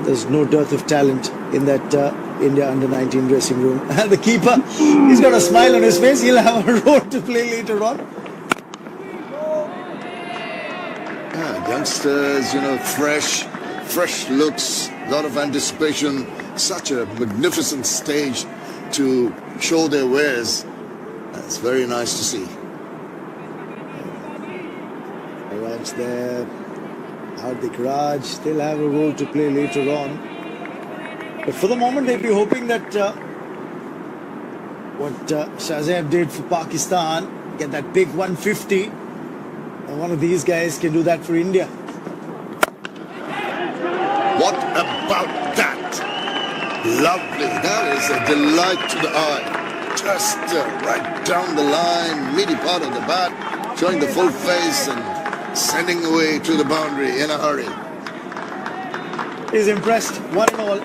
there's no dearth of talent in that India under-19 dressing room. And the keeper, he's got a smile on his face. He'll have a role to play later on. Yeah, youngsters, fresh looks, a lot of anticipation. Such a magnificent stage to show their wares. That's very nice to see. Raj there. Hardik Raj still have a role to play later on. But for the moment, they'd be hoping that what Shahzaib did for Pakistan, get that big 150. And one of these guys can do that for India. What about that? Lovely. That is a delight to the eye. Just right down the line, meaty part of the bat, showing the full face and sending away to the boundary in a hurry. He's impressed, one and all.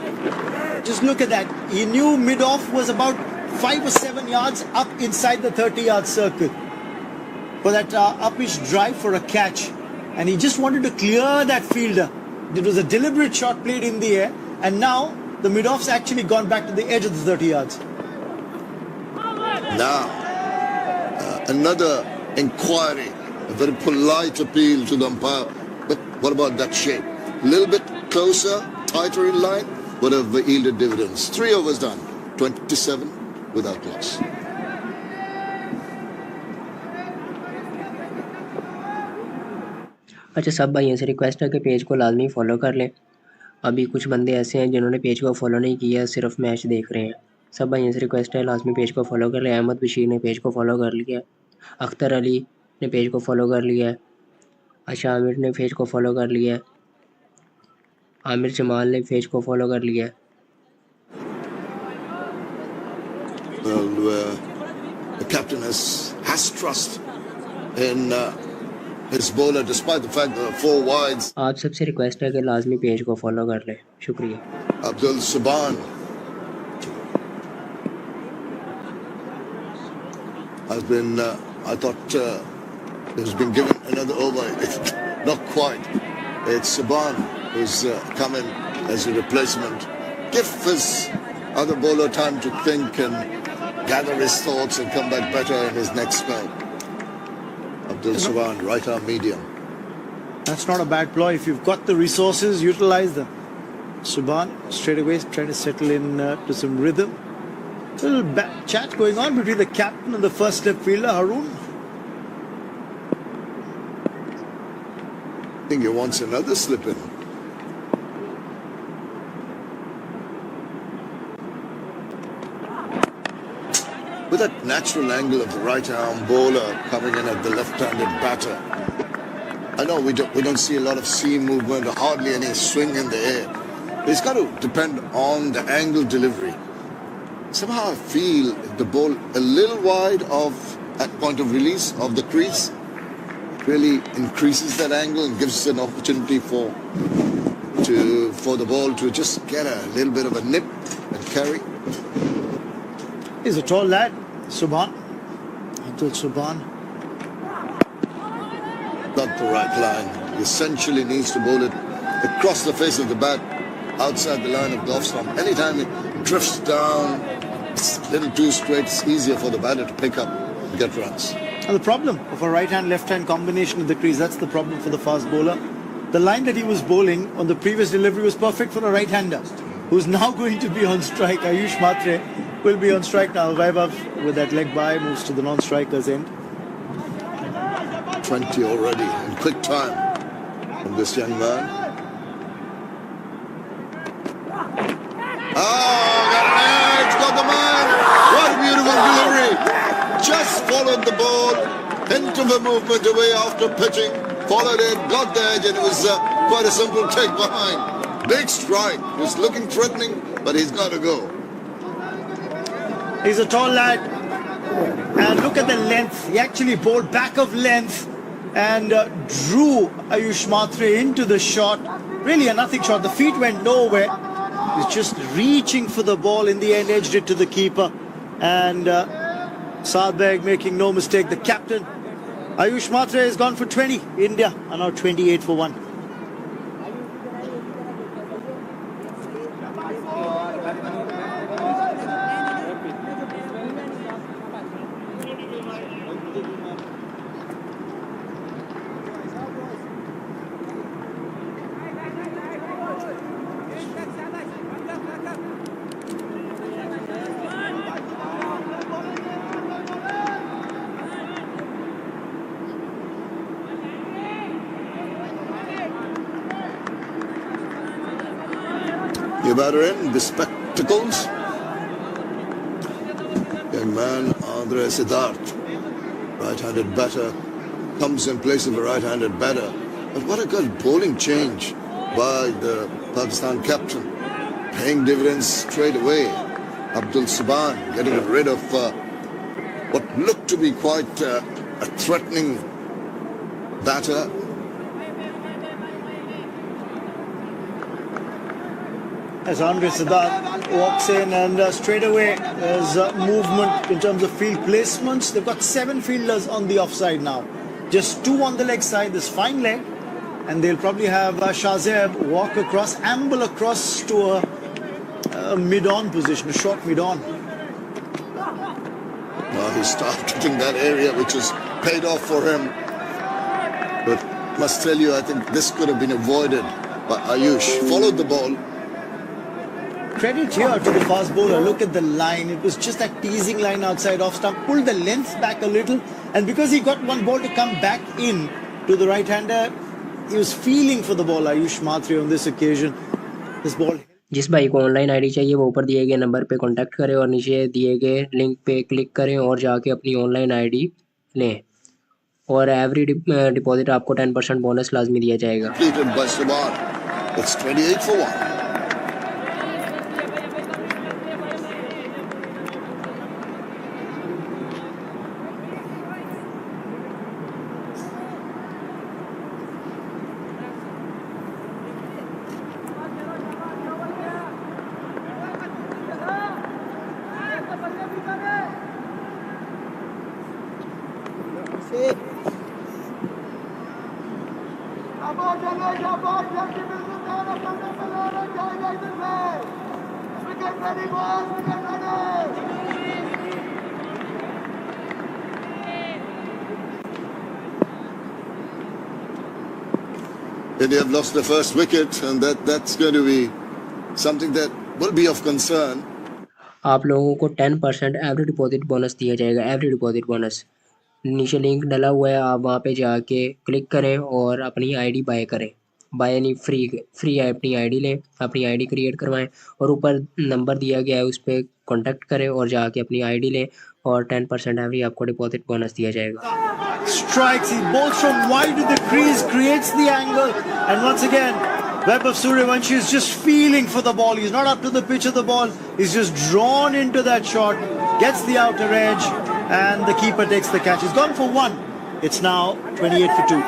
Just look at that. He knew mid-off was about 5 or 7 yards up inside the 30-yard circle for that uppish drive for a catch. And he just wanted to clear that fielder. It was a deliberate shot played in the air. And now the mid-off's actually gone back to the edge of the 30 yards. Now, another inquiry, a very polite appeal to the umpire. But what about that shape? A little bit closer, tighter in line, would have yielded dividends. 3 overs done, 27 without loss. अच्छा, सब भाइयों से request है कि page को लाजमी follow कर लें। अभी कुछ बंदे ऐसे हैं जिन्होंने पेज को फॉलो नहीं किया, सिर्फ मैच देख रहे हैं। सब भाइयों से रिक्वेस्ट है लाजमी पेज को फॉलो कर लें। अहमद बशीर ने पेज को फॉलो कर लिया है, अख्तर अली ने पेज को फॉलो कर लिया है, आशा आमिर ने पेज को फॉलो कर लिया है, आमिर जमाल ने पेज को फॉलो कर लिया है। Well, the captain has trust in his bowler despite the fact there are 4 wides. आप सबसे रिक्वेस्ट है कि लाजमी पेज को फॉलो कर लें। शुक्रिया। Abdul Subhan has been, I thought he's been given another over. Not quite. It's Subhan who's come in as a replacement. Give his other bowler time to think and gather his thoughts and come back better in his next spell. Abdul Subhan, right arm medium. That's not a bad ploy. If you've got the resources, utilize them. Subhan straight away trying to settle in to some rhythm. A little chat going on between the captain and the first step fielder, Haroon. I think he wants another slip in. With that natural angle of the right arm bowler coming in at the left-handed batter. I know we don't see a lot of seam movement or hardly any swing in the air. It's got to depend on the angle delivery. Somehow I feel the ball a little wide at point of release of the crease really increases that angle and gives an opportunity for the ball to just get a little bit of a nip and carry. He's a tall lad, Subhan. Abdul Subhan. Not the right line. He essentially needs to bowl it across the face of the bat, outside the line of the off stump. Anytime it drifts down, it's a little too straight, it's easier for the batter to pick up and get runs. And the problem of a right-hand, left-hand combination of the crease, that's the problem for the fast bowler. The line that he was bowling on the previous delivery was perfect for a right-hander, who's now going to be on strike. Ayush Matre will be on strike now. Vaibhav, with that leg by, moves to the non-striker's end. 20 already in quick time from this young man. Oh, got an edge, got the man. What a beautiful delivery. Just followed the ball, hint of a movement away after pitching, followed it, got the edge, and it was quite a simple take behind. Big strike. He was looking threatening, but he's got to go. He's a tall lad. And look at the length. He actually bowled back of length and drew Ayush Matre into the shot. Really a nothing shot. The feet went nowhere. He's just reaching for the ball. In the end, edged it to the keeper. And Saad Beg making no mistake. The captain, Ayush Matre, has gone for 20. India are now 28 for 1. the batter in, the spectacles. Young man, Andre Siddharth, right-handed batter, comes in place of a right-handed batter. But what a good bowling change by the Pakistan captain, paying dividends straight away. Abdul Subhan getting rid of what looked to be quite a threatening batter. As Andre Siddharth walks in, and straight away there's movement in terms of field placements. They've got 7 fielders on the offside now. Just 2 on the leg side, this fine leg. And they'll probably have Shazeb walk across, amble across to a mid-on position, a short mid-on. Well, he started in that area, which has paid off for him. But must tell you, I think this could have been avoided by Ayush. Followed the ball. Credit here to the fast bowler. Look at the line. It was just that teasing line outside off stump. Pulled the length back a little. And because he got one ball to come back in to the right-hander, he was feeling for the ball, Ayush Mhatre, on this occasion. This ball. जिस भाई को online ID चाहिए वो ऊपर दिए गए number पे contact करें और नीचे दिए गए लिंक पे क्लिक करें और जाके अपनी ऑनलाइन आईडी लें और एवरी डिपॉजिट आपको 10% बोनस लाजमी दिया जाएगा. It's 28 for 1. India have lost the first wicket, and that's going to be something that will be of concern. आप लोगों को 10% एवरी डिपॉजिट बोनस दिया जाएगा. एवरी डिपॉजिट बोनस नीचे लिंक डला हुआ है, आप वहाँ पे जाके क्लिक करें और अपनी आईडी बाय करें. बाय यानी फ्री है, अपनी आईडी लें, अपनी आईडी क्रिएट करवाएं और ऊपर नंबर दिया गया है उस पर कॉन्टैक्ट करें और जाके अपनी आईडी लें और 10% एवरी आपको डिपॉजिट बोनस दिया जाएगा. Strikes, he bowls from wide to the crease, creates the angle, and once again Vaibhav Suryavanshi is just feeling for the ball. He's not up to the pitch of the ball, he's just drawn into that shot, gets the outer edge, and the keeper takes the catch. He's gone for 1. It's now 28 for 2.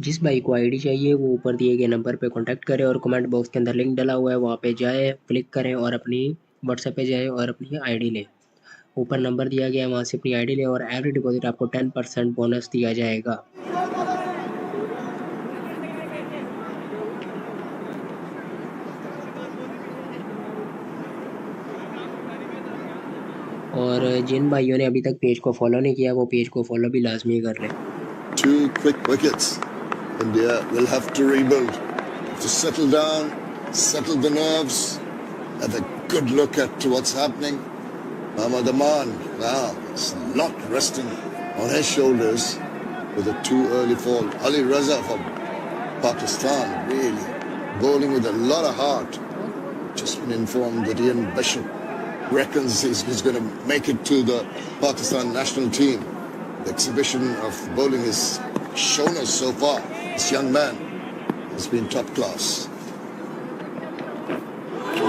जिस भाई को ID चाहिए वो ऊपर दिए गए number पे contact करें और कमेंट बॉक्स के अंदर लिंक डला हुआ है वहाँ पे जाए, क्लिक करें और अपनी व्हाट्सएप पे जाएं और अपनी आईडी लें. ऊपर नंबर दिया गया है वहाँ से अपनी आईडी लें और एवरी डिपॉजिट आपको 10% बोनस दिया जाएगा. और जिन भाइयों ने अभी तक पेज को फॉलो नहीं किया वो पेज को फॉलो भी लाजमी कर लें. 2 quick wickets. India will have to rebuild, to settle down, settle the nerves, have a good look at what's happening. Mohammad Aman now is not resting on his shoulders with a too early fall. Ali Raza from Pakistan really bowling with a lot of heart. Just been informed that Ian Bishop reckons he's going to make it to the Pakistan national team. The exhibition of bowling has shown us so far. This young man has been top class.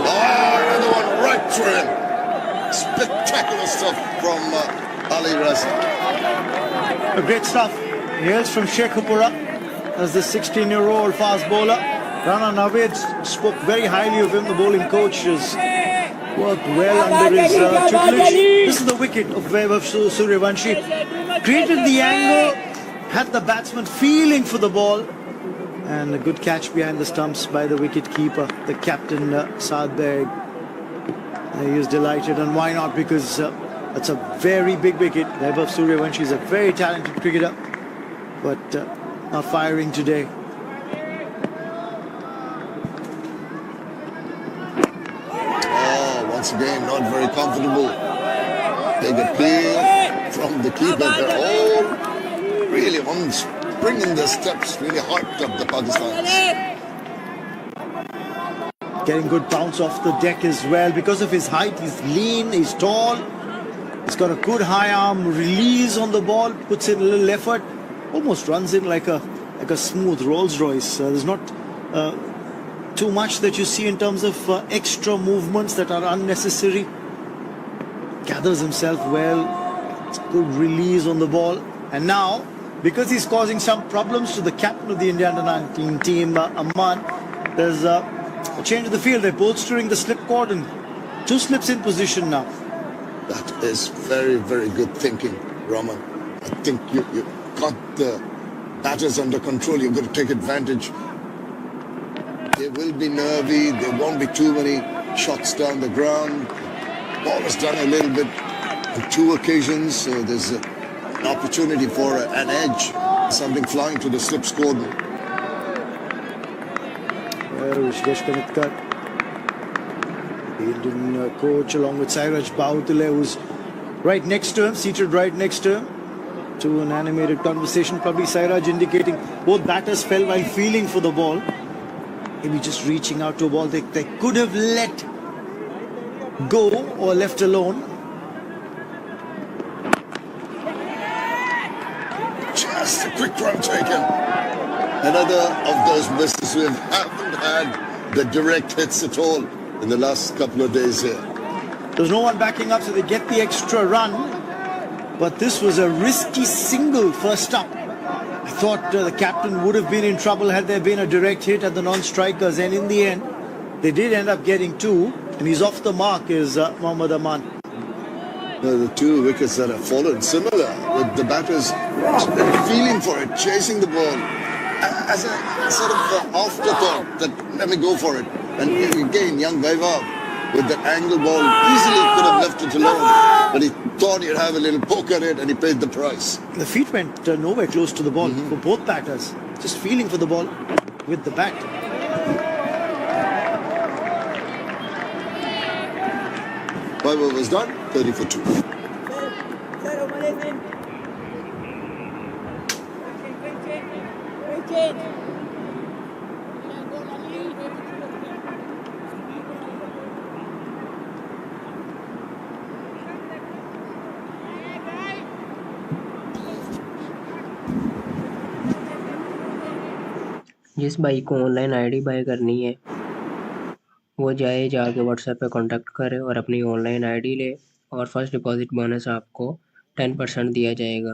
Oh, another one right through him. Spectacular stuff from Ali Raza. Great stuff. He hails from Sheikhupura as the 16-year-old fast bowler. Rana Naveed spoke very highly of him. The bowling coach has worked well under his tutelage. This is the wicket of Vaibhav Suryavanshi. Created the angle, had the batsman feeling for the ball, and a good catch behind the stumps by the wicket keeper, the captain Saad Beg. He was delighted, and why not? Because That's a very big wicket. Vaibhav Suryavanshi is a very talented cricketer, but not firing today. Oh, once again, not very comfortable. Big appeal from the keeper. They're all really on spring in their steps, really hyped up the Pakistanis. Getting good bounce off the deck as well. Because of his height, he's lean, he's tall. He's got a good high arm release on the ball, puts in a little effort, almost runs in like a smooth Rolls Royce. There's not too much that you see in terms of extra movements that are unnecessary. Gathers himself well. It's good release on the ball. And now, because he's causing some problems to the captain of the India Under-19 team, Amman, there's a change of the field. They're bolstering the slip cordon. 2 slips in position now. That is very, very good thinking, Raman. I think you got the batters under control. You've got to take advantage. They will be nervy. There won't be too many shots down the ground. Ball has done a little bit on 2 occasions, so there's an opportunity for an edge, something flying to the slips cordon. Rishikesh Kanitkar, the Indian coach, along with Sairaj Bahutule, who's right next to him, seated right next to him, to an animated conversation. Probably Sairaj indicating both batters fell while feeling for the ball. Maybe just reaching out to a ball they could have let go or left alone. Just a quick run taken. Another of those misses. We haven't had the direct hits at all in the last couple of days here. There's no one backing up, so they get the extra run. But this was a risky single first up. I thought the captain would have been in trouble had there been a direct hit at the non-strikers. And in the end, they did end up getting 2. And he's off the mark, is Mohammad Aman. The 2 wickets that have fallen, similar, with the batters feeling for it, chasing the ball as a sort of afterthought that let me go for it. And again, young Vaibhav with that angle ball easily could have left it alone, but he thought he'd have a little poke at it and he paid the price. The feet went nowhere close to the ball for both batters, just feeling for the ball with the bat. Vaibhav was done, 30 for 2. जिस भाई को online ID bye करनी है वो जाके WhatsApp पे contact करे और अपनी ऑनलाइन आईडी ले और फर्स्ट डिपॉजिट बोनस आपको 10% दिया जाएगा।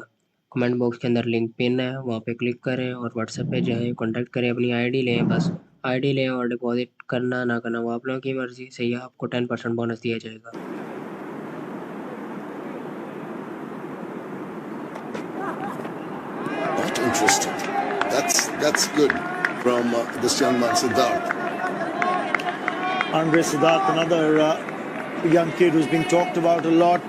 कमेंट बॉक्स के अंदर लिंक पिन है, वहाँ पे क्लिक करें और व्हाट्सएप पे जाएं, कांटेक्ट करें, अपनी आईडी लें। बस आईडी लें और डिपॉजिट करना ना करना वो आप लोगों की मर्जी से, ही आपको 10% बोनस दिया जाएगा। Not interesting. That's good from this young man Siddharth. Andre Siddharth, another young kid who's been talked about a lot.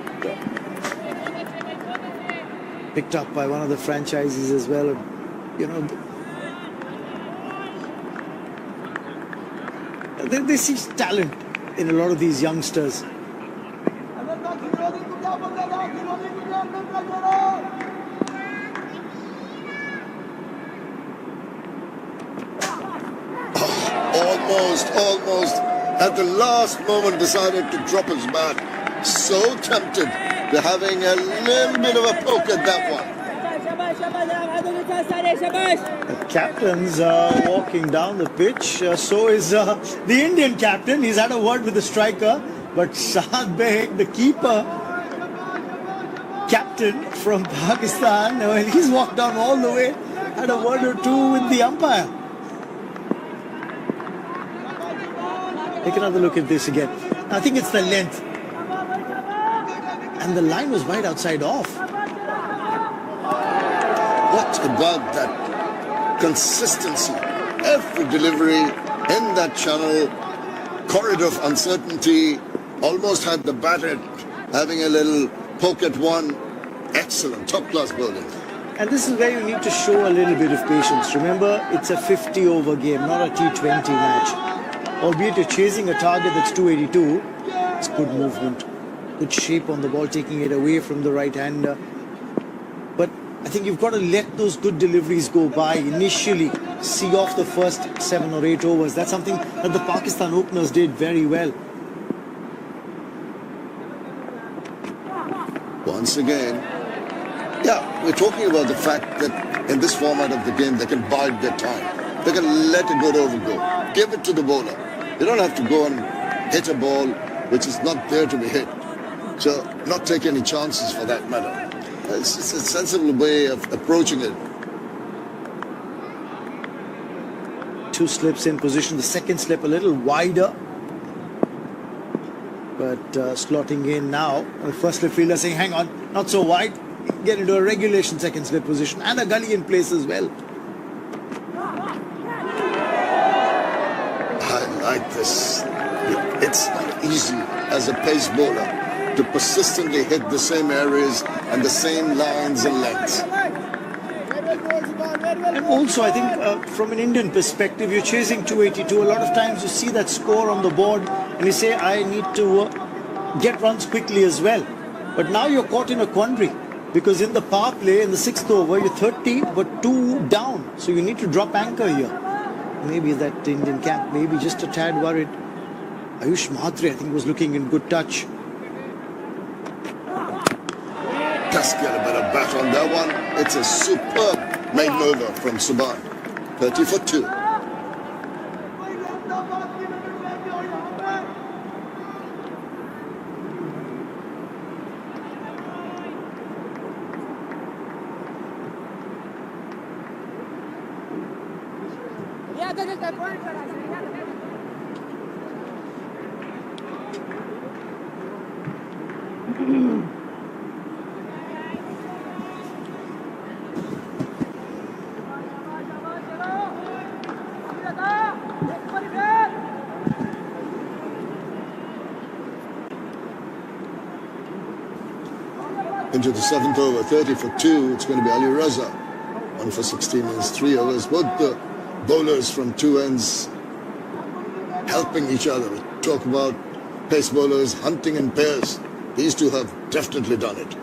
Picked up by one of the franchises as well. You know, they see talent in a lot of these youngsters. Almost at the last moment decided to drop his bat. So tempted. They're having a little bit of a poke at that one. The captain's walking down the pitch. So is the Indian captain. He's had a word with the striker. But Shahid Beg, the keeper, captain from Pakistan, well, he's walked down all the way. Had a word or two with the umpire. Take another look at this again. I think it's the length. And the line was right outside off. What about that consistency? Every delivery in that channel, corridor of uncertainty, almost had the batter having a little Pocket one, excellent, top-class bowling. And this is where you need to show a little bit of patience. Remember, it's a 50-over game, not a T20 match. Albeit you're chasing a target that's 282, it's good movement, good shape on the ball, taking it away from the right-hander. But I think you've got to let those good deliveries go by initially, see off the first 7 or 8 overs. That's something that the Pakistan openers did very well. Once again, yeah, we're talking about the fact that in this format of the game, they can bide their time. They can let a good over go. Give it to the bowler. You don't have to go and hit a ball which is not there to be hit. So not take any chances for that matter. It's a sensible way of approaching it. 2 slips in position, the second slip a little wider. But slotting in now, the first slip fielder saying, hang on, not so wide. Get into a regulation second slip position and a gully in place as well. I like this. It's not easy as a pace bowler to persistently hit the same areas and the same lines and lengths. And also, I think from an Indian perspective, you're chasing 282. A lot of times you see that score on the board and you say, I need to get runs quickly as well. But now you're caught in a quandary because in the power play, in the 6th over, you're 30 but 2 down. So you need to drop anchor here. Maybe that Indian camp, maybe just a tad worried. Ayush Mahatre, I think, was looking in good touch. Just get a bit of bat on that one. It's a superb maiden over from Subhan. 30 for 2. Into the 7th over, 30 for 2. It's going to be Ali Raza. 1 for 16 is 3 overs. Both the bowlers from 2 ends helping each other. We talk about pace bowlers hunting in pairs. These two have definitely done it.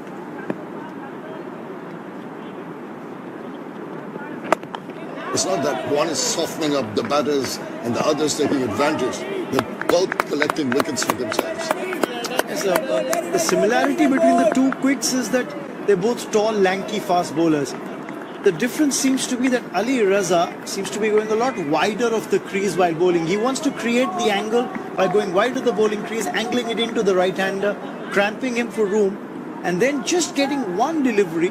It's not that one is softening up the batters and the other is taking advantage. They're both collecting wickets for themselves. The similarity between the two quicks is that they're both tall, lanky, fast bowlers. The difference seems to be that Ali Raza seems to be going a lot wider of the crease while bowling. He wants to create the angle by going wide of the bowling crease, angling it into the right-hander, cramping him for room, and then just getting one delivery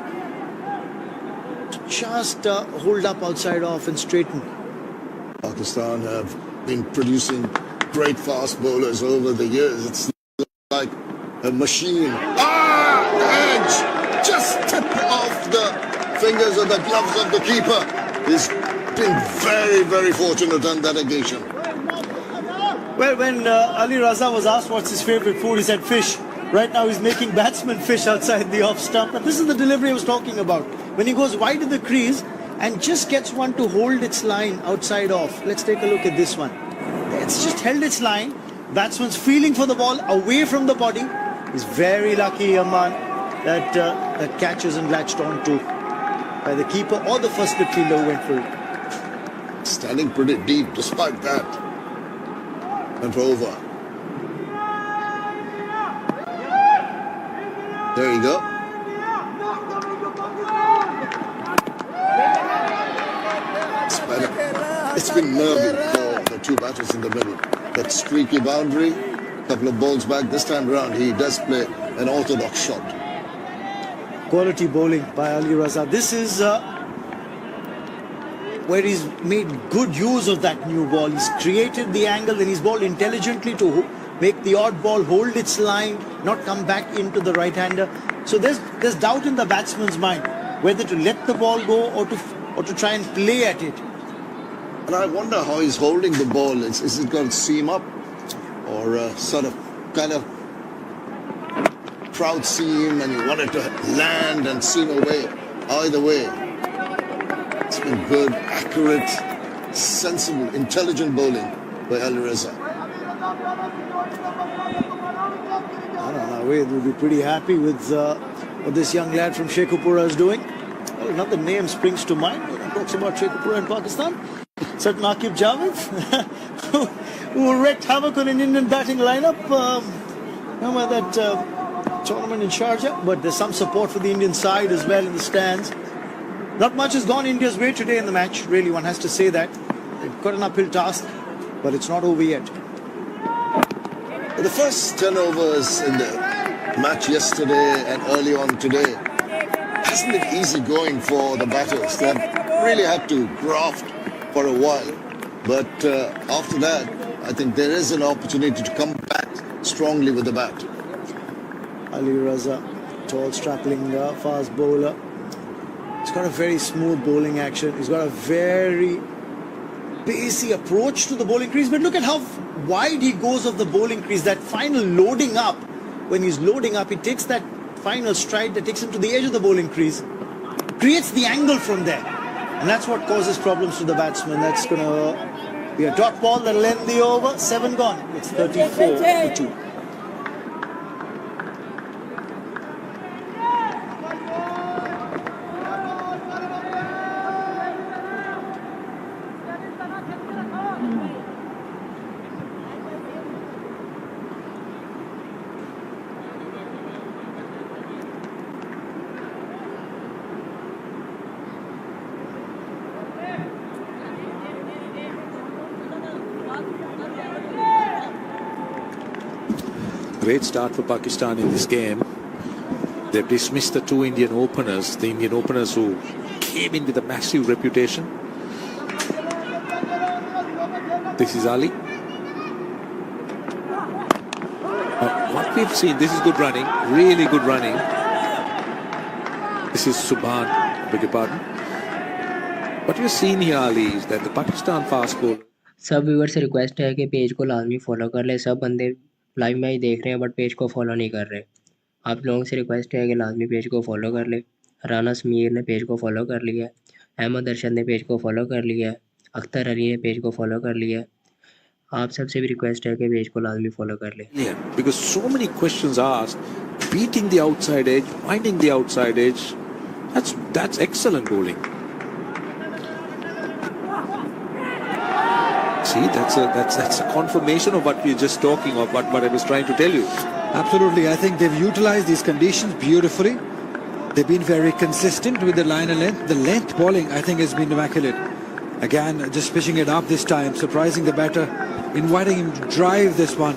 to just hold up outside off and straighten. Pakistan have been producing great fast bowlers over the years. It's like a machine. The edge! Just tip off the fingers of the gloves of the keeper. He's been very, very fortunate on that occasion. Well, when Ali Raza was asked what's his favorite food, he said fish. Right now he's making batsmen fish outside the off stump. And this is the delivery I was talking about. When he goes wide of the crease and just gets one to hold its line outside off. Let's take a look at this one. It's just held its line. Batsman's feeling for the ball away from the body. He's very lucky, Aman, that that catch isn't latched onto by the keeper or the first slip fielder who went for it. Standing pretty deep despite that. And over. There you go. It's been nervy for the two batters in the middle. That streaky boundary, couple of balls back. This time around, he does play an orthodox shot. Quality bowling by Ali Raza. This is where he's made good use of that new ball. He's created the angle and he's bowled intelligently to make the odd ball hold its line, not come back into the right-hander. So there's doubt in the batsman's mind whether to let the ball go or to try and play at it. And I wonder how he's holding the ball. Is it going to seam up or sort of kind of proud seam and you want it to land and seam away. Either way, it's been good, accurate, sensible, intelligent bowling by Ali Reza. I don't know, Wade will be pretty happy with what this young lad from Sheikhupura is doing. Well, another name springs to mind when he talks about Sheikhupura in Pakistan. Certain Aqib Javed, who wreaked havoc on an Indian batting lineup. Remember that tournament in Sharjah? But there's some support for the Indian side as well in the stands. Not much has gone India's way today in the match, really, one has to say that. They've got an uphill task, but it's not over yet. The first 10 overs in the match yesterday and early on today hasn't been easy going for the batters. They've really had to graft for a while. But after that, I think there is an opportunity to come back strongly with the bat. Ali Raza, tall, strapping, fast bowler. He's got a very smooth bowling action. He's got a very pacey approach to the bowling crease. But look at how wide he goes of the bowling crease. That final loading up, when he's loading up, he takes that final stride that takes him to the edge of the bowling crease, creates the angle from there. And that's what causes problems to the batsman. That's going to be a dot ball that'll end the over. 7 gone. It's 34-2. Great start for Pakistan in this game. They've dismissed the two Indian openers, the Indian openers who came in with a massive reputation. This is Ali. What we've seen, this is good running, really good running. This is Subhan, beg your pardon. What we've seen here, Ali, is that the Pakistan fast bowler. सब viewer से request है कि page को लाजमी follow कर ले। सब बंदे लाइव मैच देख रहे हैं बट पेज को फॉलो नहीं कर रहे। आप लोगों से रिक्वेस्ट है कि लाजमी पेज को फॉलो कर ले। राना समीर ने पेज को फॉलो कर लिया है, अहमद अरशद ने पेज को फॉलो कर लिया है, अख्तर अली ने पेज को फॉलो कर लिया है। आप सबसे भी रिक्वेस्ट है कि पेज को लाजमी फॉलो कर ले। Because so many questions asked, beating the outside edge, finding the outside edge, that's excellent bowling. See, that's a confirmation of what we were just talking of, what I was trying to tell you. Absolutely, I think they've utilized these conditions beautifully. They've been very consistent with the line and length. The length bowling, I think, has been immaculate. Again, just pitching it up this time, surprising the batter, inviting him to drive this one.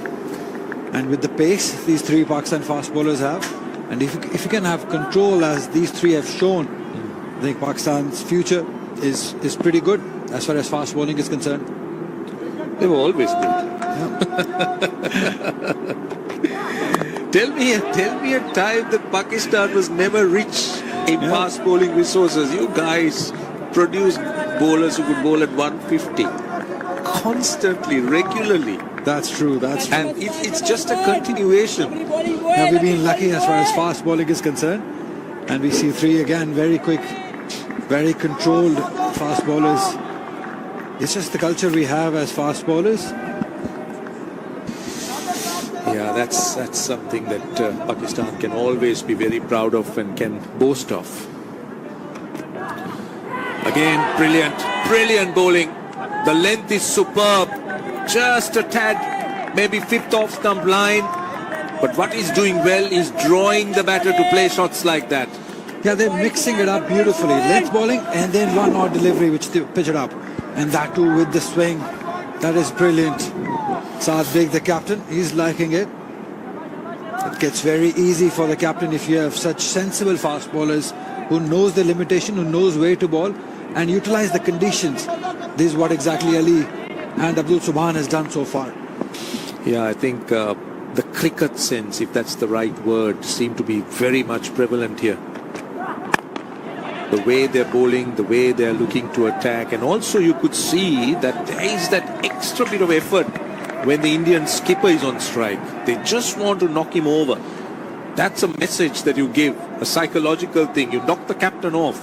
And with the pace these three Pakistan fast bowlers have, and if you can have control as these three have shown, I think Pakistan's future is pretty good as far as fast bowling is concerned. They were always good. Yeah. Tell me a time that Pakistan was never rich in fast bowling resources. You guys produced bowlers who could bowl at 150 constantly, regularly. That's true. That's true. And it's just a continuation. Now we've been lucky as far as fast bowling is concerned, and we see three again, very quick, very controlled fast bowlers. It's just the culture we have as fast bowlers. Yeah, that's something that Pakistan can always be very proud of and can boast of. Again, brilliant bowling. The length is superb. Just a tad, maybe fifth off stump line. But what he's doing well is drawing the batter to play shots like that. Yeah, they're mixing it up beautifully. Length bowling and then one odd delivery which they pitch it up. And that too with the swing. That is brilliant. Saad Beg, the captain, he's liking it. It gets very easy for the captain if you have such sensible fast bowlers who knows the limitation, who knows where to bowl and utilize the conditions. This is what exactly Ali and Abdul Subhan has done so far. Yeah, I think the cricket sense, if that's the right word, seem to be very much prevalent here. The way they're bowling, the way they're looking to attack, and also you could see that there is that extra bit of effort when the Indian skipper is on strike. They just want to knock him over. That's a message that you give, a psychological thing. You knock the captain off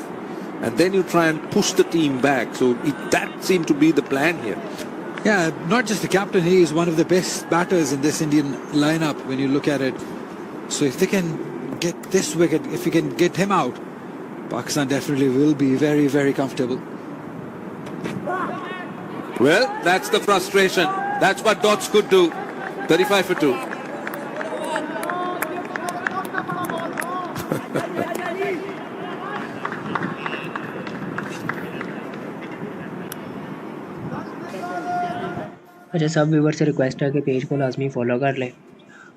and then you try and push the team back. So that seemed to be the plan here. Yeah, not just the captain, he is one of the best batters in this Indian lineup when you look at it. So if they can get this wicket, if we can get him out, Pakistan definitely will be very, very comfortable. Well, that's the frustration. That's what Dots could do. 35 for 2. अच्छा, सब viewer से request है कि page को लाजमी follow कर लें।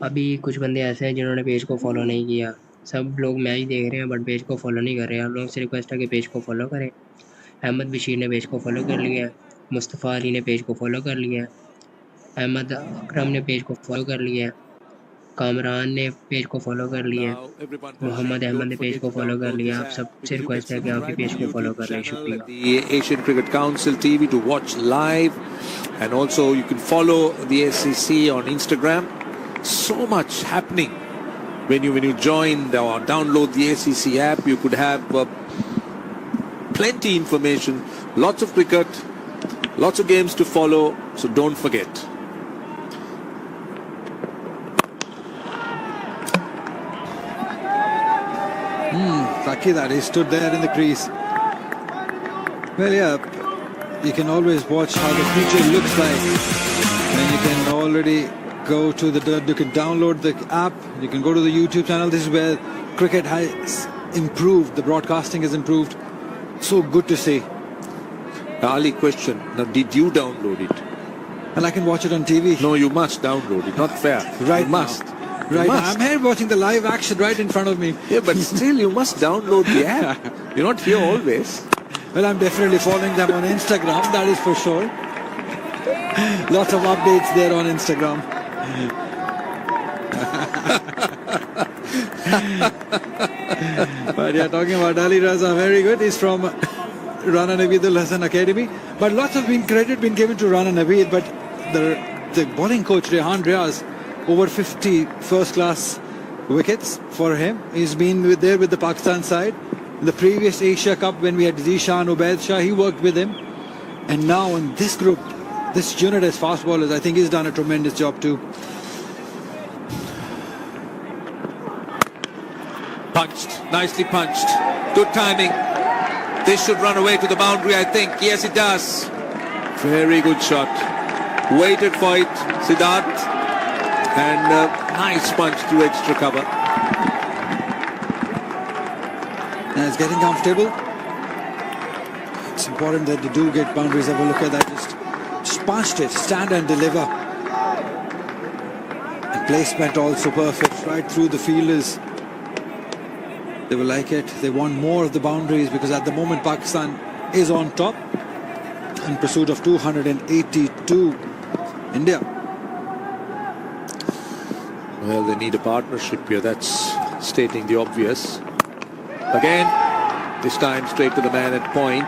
अभी कुछ बंदे ऐसे हैं जिन्होंने पेज को फॉलो नहीं किया। सब लोग मैच देख रहे हैं बट पेज को फॉलो नहीं कर रहे हैं। आप लोगों से रिक्वेस्ट है कि पेज को फॉलो करें। अहमद बशीर ने पेज को फॉलो कर लिया है, मुस्तफ़ा अली ने पेज को फॉलो कर लिया है, अहमद अकरम ने पेज को फॉलो कर लिया है, कामरान ने पेज को फॉलो कर लिया है, मोहम्मद अहमद ने पेज को फॉलो कर लिया। आप सबसे रिक्वेस्ट है कि आप पेज को फॉलो कर लें। शुक्रिया। The Asian Cricket Council TV to watch live, and also you can follow the SCC on Instagram. So much happening when you join or download the SCC app. You could have plenty information, lots of cricket, lots of games to follow. So don't forget. Lucky that he stood there in the crease. Well, yeah, you can always watch how the future looks like. And you can already go to you can download the app, you can go to the YouTube channel. This is where cricket has improved, the broadcasting has improved. So good to see. Ali, question. Now, did you download it? And I can watch it on TV. No, you must download it. Not fair. Right You must. now. You Right now. must. I'm here watching the live action right in front of me. Yeah, but still you must download the app. You're not here always. Well, I'm definitely following them on Instagram, that is for sure. Lots of updates there on Instagram. But yeah, talking about Ali Raza, very good. He's from Rana Naveedul Hasan Academy. But lots of credit been given to Rana Naveed, but the bowling coach Rehan Riaz, over 50 first-class wickets for him. He's been there with the Pakistan side. In the previous Asia Cup, when we had Zishan, Ubaid Shah, he worked with him. And now in this group, this unit as fast bowlers, I think he's done a tremendous job too. Punched. Nicely punched. Good timing. This should run away to the boundary, I think. Yes, it does. Very good shot. Waited for it, Siddharth. And nice punch through extra cover. And it's getting comfortable. It's important that you do get boundaries. Have a look at that. Just punched it. Stand and deliver. And placement also perfect. Right through the fielders. They will like it. They want more of the boundaries because at the moment Pakistan is on top in pursuit of 282. India. Well, they need a partnership here. That's stating the obvious. Again, this time straight to the man at point.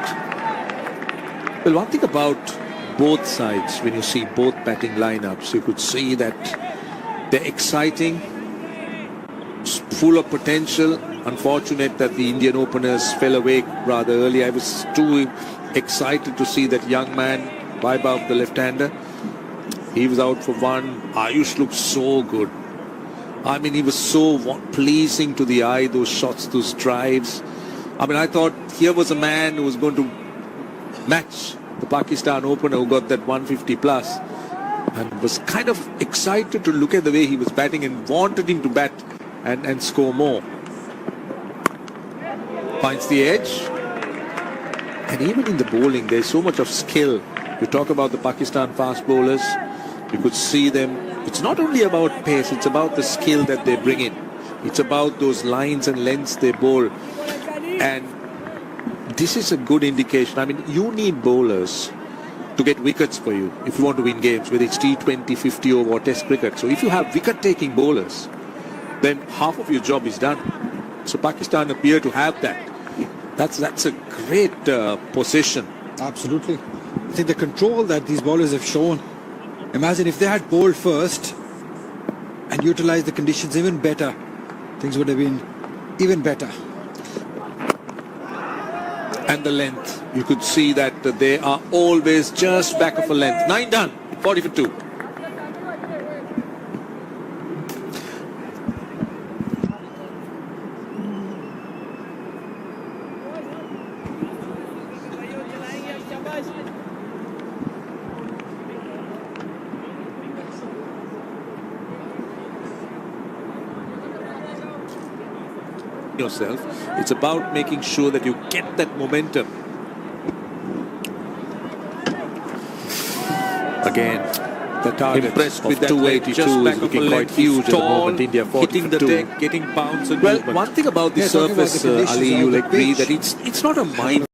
Well, one thing about both sides, when you see both batting lineups, you could see that they're exciting, full of potential. Unfortunate that the Indian openers fell away rather early. I was too excited to see that young man, Vaibhav, the left-hander. He was out for one. Ayush looked so good. I mean, he was so pleasing to the eye, those shots, those drives. I mean, I thought here was a man who was going to match the Pakistan opener who got that 150 plus, and was kind of excited to look at the way he was batting and wanted him to bat and score more. Finds the edge. And even in the bowling, there's so much of skill. You talk about the Pakistan fast bowlers, you could see them. It's not only about pace, it's about the skill that they bring in. It's about those lines and lengths they bowl. And this is a good indication. I mean, you need bowlers to get wickets for you if you want to win games, whether it's T20, 50 over or Test cricket. So if you have wicket-taking bowlers, then half of your job is done. So Pakistan appear to have that. That's a great position. Absolutely. I think the control that these bowlers have shown. Imagine if they had bowled first and utilized the conditions even better. things would have been even better. And the length, you could see that they are always just back of a length. 9 done, 40 for 2. Yourself, it's about making sure that you get that momentum. Again, the target impressed with that 282 just back is looking quite huge at the moment. India 40 hitting the deck, getting bounce and well, movement. One thing about the surface, Ali, you'll agree that it's not a mind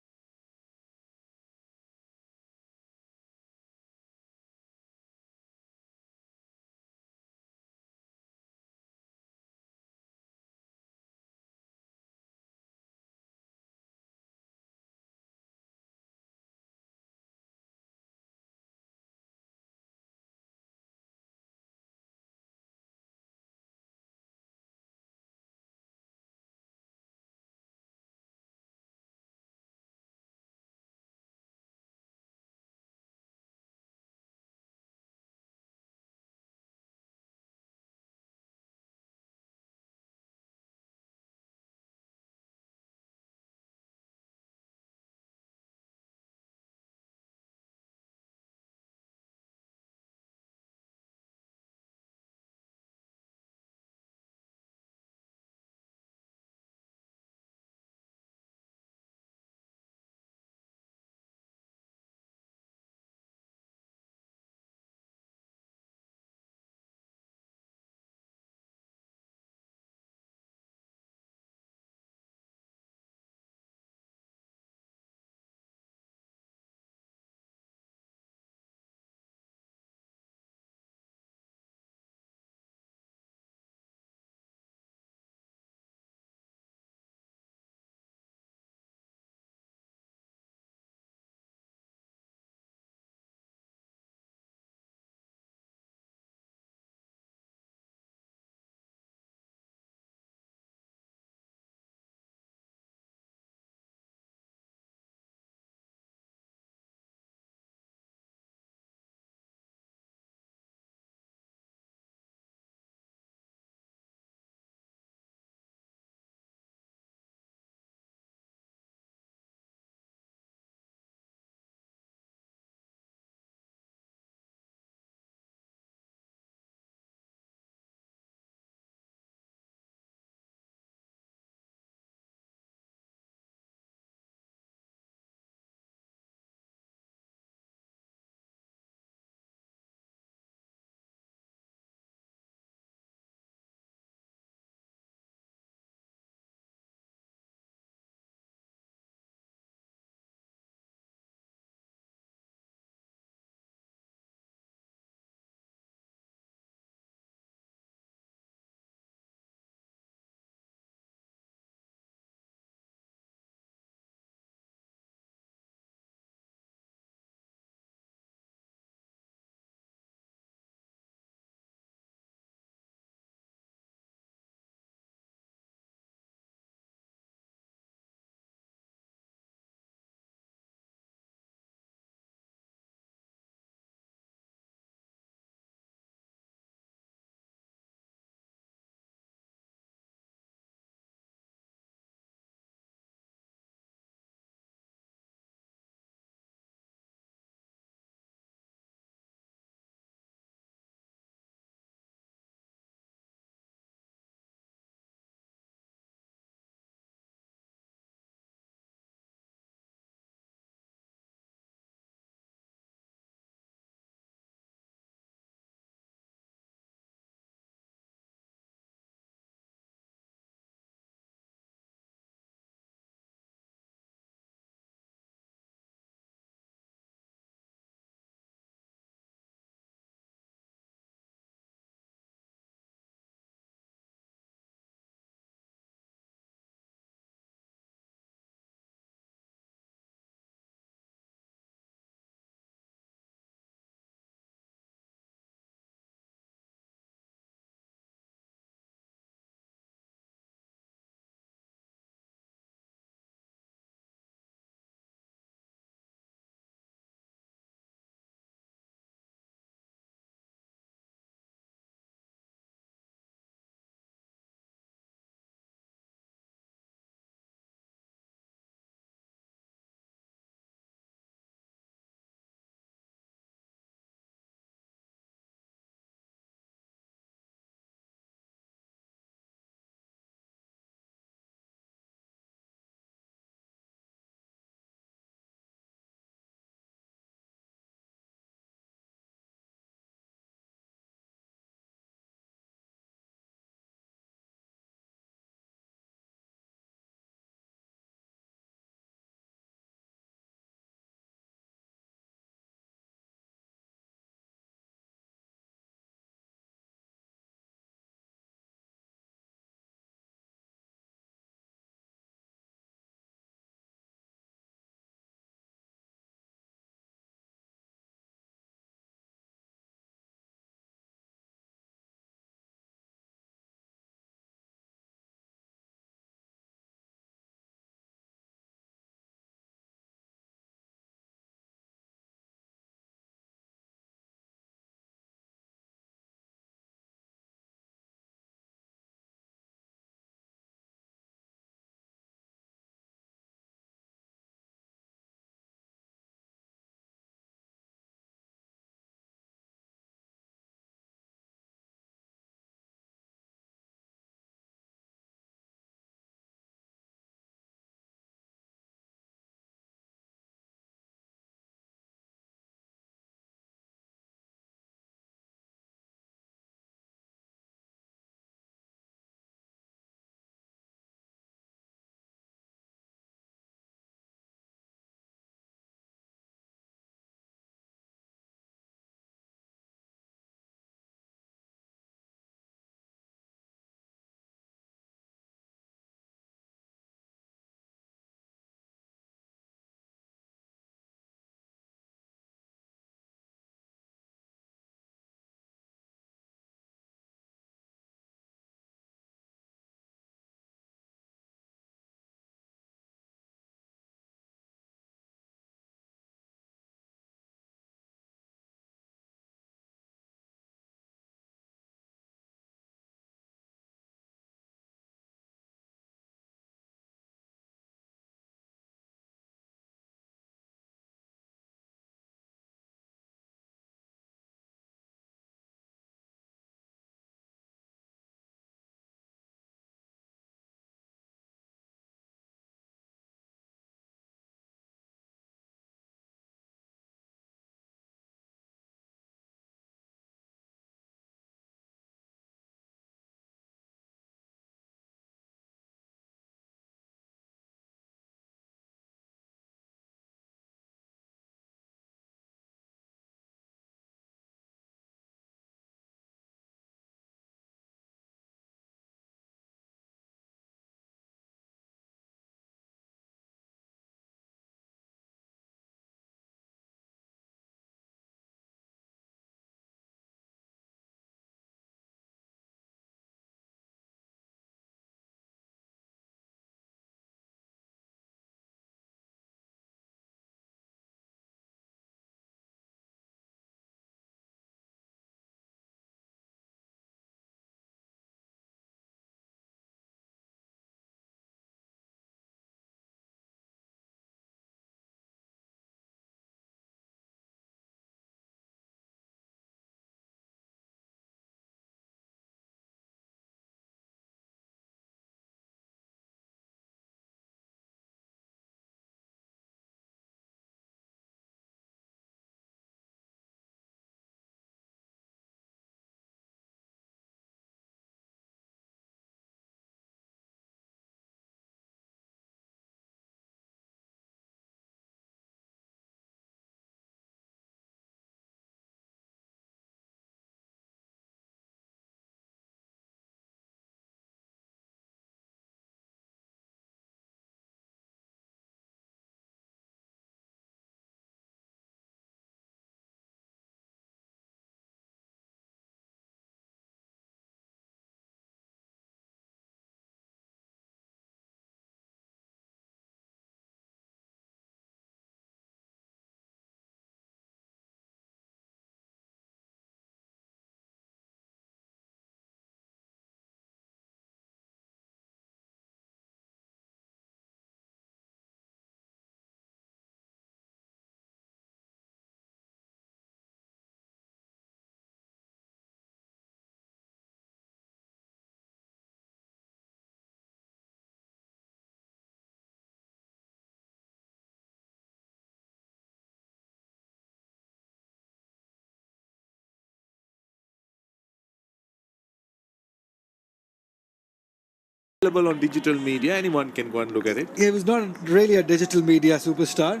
Available on digital media. Anyone can go and look at it. He was not really a digital media superstar.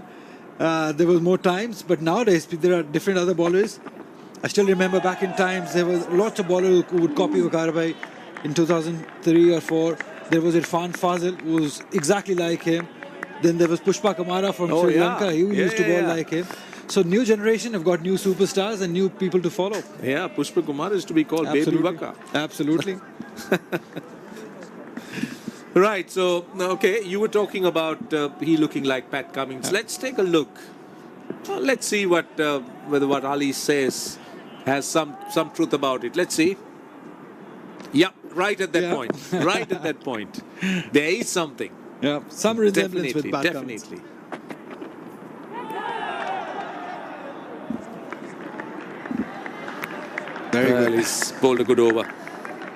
There was more times, but nowadays there are different other bowlers. I still remember back in times there was lots of bowlers who would copy Wakarbhai. In 2003 or 4, there was Irfan Fazil, who was exactly like him. Then there was Pushpa Kamara from Sri Lanka. He used to bowl like him. So new generation have got new superstars and new people to follow. Yeah, Pushpa Kumar is to be called Baby Waka. Absolutely. Right, so, okay, you were talking about he looking like Pat Cummins. Yeah. Let's take a look. Let's see whether what Ali says has some truth about it. Let's see. Yeah, right at that point. Right at that point. There is something. Yeah, some resemblance with Pat Cummins. Definitely. Very good. He's bowled a good over.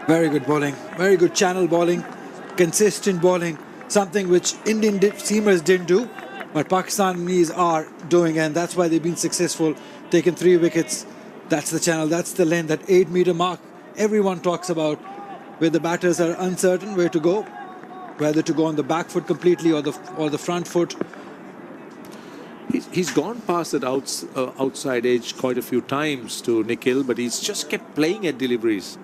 Very good bowling. Very good channel bowling. Consistent bowling. Something which Indian seamers didn't do, but Pakistanis are doing, and that's why they've been successful. Taken 3 wickets. That's the channel. That's the length. That 8-meter mark everyone talks about, where the batters are uncertain where to go, whether to go on the back foot completely or the front foot. He's gone past that outside edge quite a few times to Nikhil, but he's just kept playing at deliveries.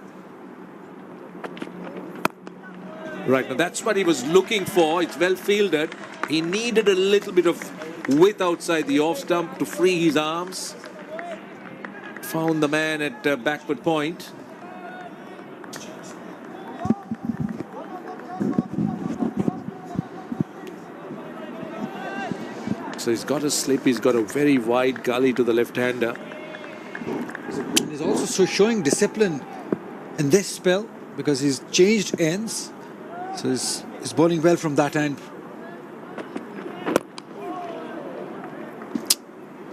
Right, now that's what he was looking for. It's well fielded. He needed a little bit of width outside the off stump to free his arms. Found the man at backward point. So he's got a slip, he's got a very wide gully to the left-hander. He's also showing discipline in this spell because he's changed ends. So he's bowling well from that end.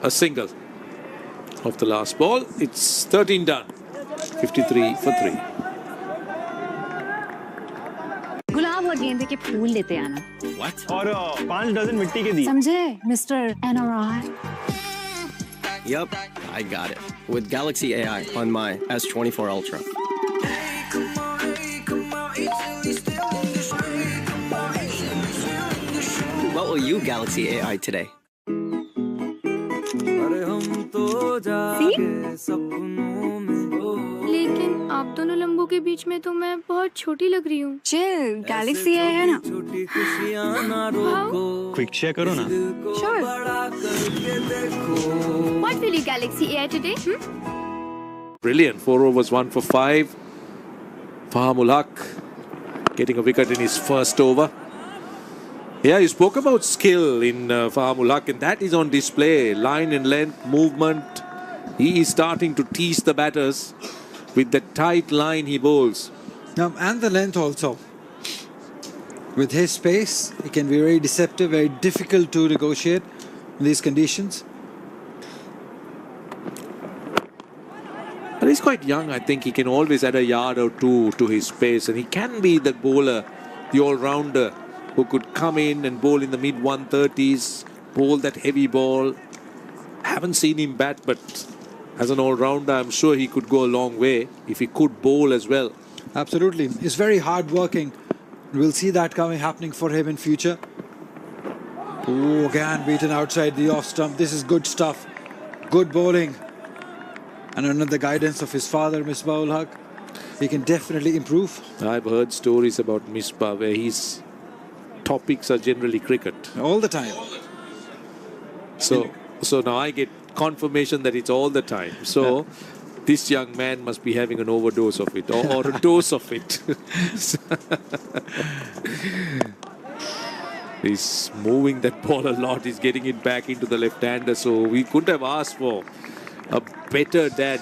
A single of the last ball. It's 13 done. 53 for 3. गुलाब और गेंदे के फूल लेते आना। What? और 5 dozen मिट्टी के दिए। समझे, Mr. NRI? Yup, I got it. With Galaxy AI on my S24 Ultra. What will you Galaxy AI today? लेकिन आप दोनों लंबू के बीच में तो मैं बहुत छोटी लग रही हूँ। Chill, Galaxy AI है ना? Quick share करो ना। Sure. What will you Galaxy AI today? Brilliant. 4 overs, 1 for 5. Faham Haq getting a wicket in his first over. Yeah, you spoke about skill in Faham Haq, and that is on display. Line and length, movement. He is starting to tease the batters with the tight line he bowls. And the length also. With his pace, he can be very deceptive, very difficult to negotiate in these conditions. But he's quite young. I think he can always add a yard or two to his pace, and he can be the bowler, the all-rounder, who could come in and bowl in the mid-130s, bowl that heavy ball. Haven't seen him bat, but as an all-rounder, I'm sure he could go a long way if he could bowl as well. Absolutely. He's very hard-working. We'll see that happening for him in future. Oh, again beaten outside the off stump. This is good stuff. Good bowling. And under the guidance of his father, Misbah-ul Haq, he can definitely improve. I've heard stories about Misbah where his topics are generally cricket. All the time. So now I get confirmation that it's all the time. So this young man must be having an overdose of it or a dose of it. He's moving that ball a lot. He's getting it back into the left-hander. So we couldn't have asked for a better dad.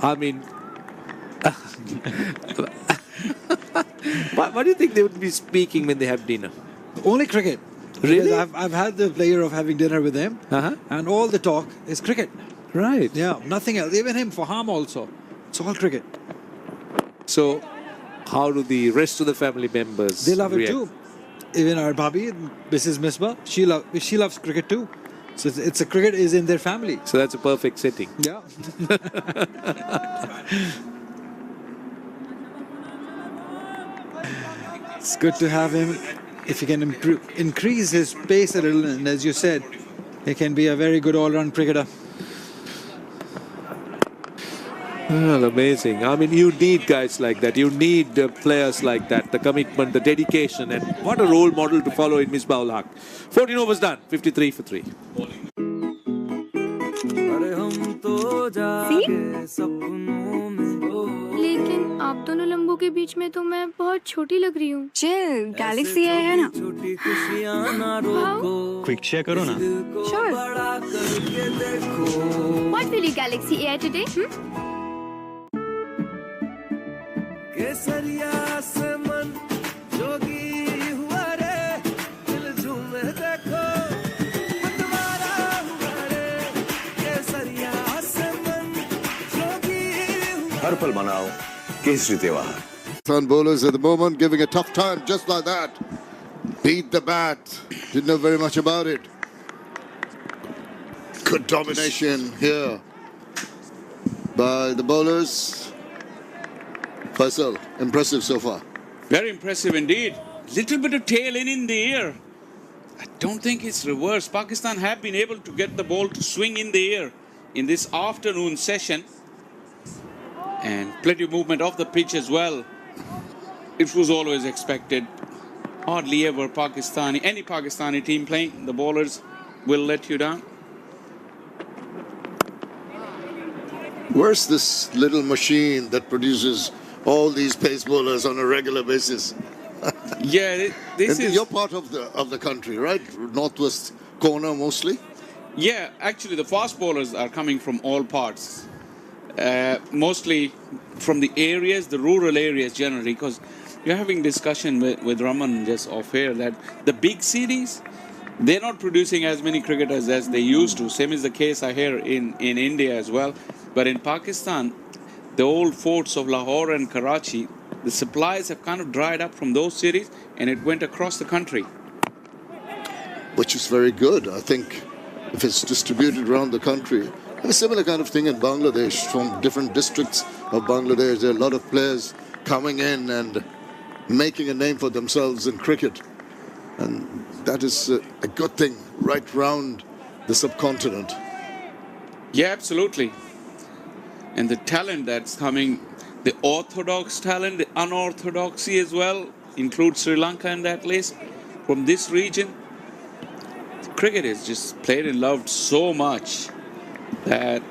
I mean, what do you think they would be speaking when they have dinner? Only cricket. Really? Because I've had the pleasure of having dinner with him, and all the talk is cricket. Right. Yeah, nothing else. Even him, Faham also. It's all cricket. So, how do the rest of the family members They love react? it too. Even our Bhabhi, Mrs. Misbah, she loves cricket too. So it's a cricket is in their family. So that's a perfect setting. Yeah. It's good to have him. If he can increase his pace a little, and as you said, he can be a very good all-round cricketer. Well, amazing. I mean, you need guys like that. You need players like that. The commitment, the dedication, and what a role model to follow in Misbah-ul Haq. 14 overs done, 53 for 3. लेकिन आप दोनों लंबू के बीच में तो मैं बहुत छोटी लग रही हूँ। चिल, गैलेक्सी AI है ना। क्विक शेयर करो ना। Sure. What will you Galaxy AI today? हर पल मनाओ केसरी त्योहार. Pakistan bowlers at the moment giving a tough time just like that. Beat the bat. Didn't know very much about it. Good domination here by the bowlers. Faisal, impressive so far. Very impressive indeed. Little bit of tail in the air. I don't think it's reversed. Pakistan have been able to get the ball to swing in the air in this afternoon session. And plenty of movement off the pitch as well. It was always expected. Hardly ever any Pakistani team playing, the bowlers will let you down. Where's this little machine that produces all these pace bowlers on a regular basis? Yeah, this is... You're part of the country, right? Northwest corner mostly? Yeah, actually the fast bowlers are coming from all parts. Mostly from the areas, the rural areas generally, because you're having discussion with Raman just off air that the big cities, they're not producing as many cricketers as they used to. Same is the case I hear in India as well. But in Pakistan, the old forts of Lahore and Karachi, the supplies have kind of dried up from those cities and it went across the country. Which is very good. I think if it's distributed around the country. A similar kind of thing in Bangladesh, from different districts of Bangladesh. There are a lot of players coming in and making a name for themselves in cricket. And that is a good thing right round the subcontinent. Yeah, absolutely. And the talent that's coming, the orthodox talent, the unorthodoxy as well, include Sri Lanka in that list. From this region, cricket is just played and loved so much that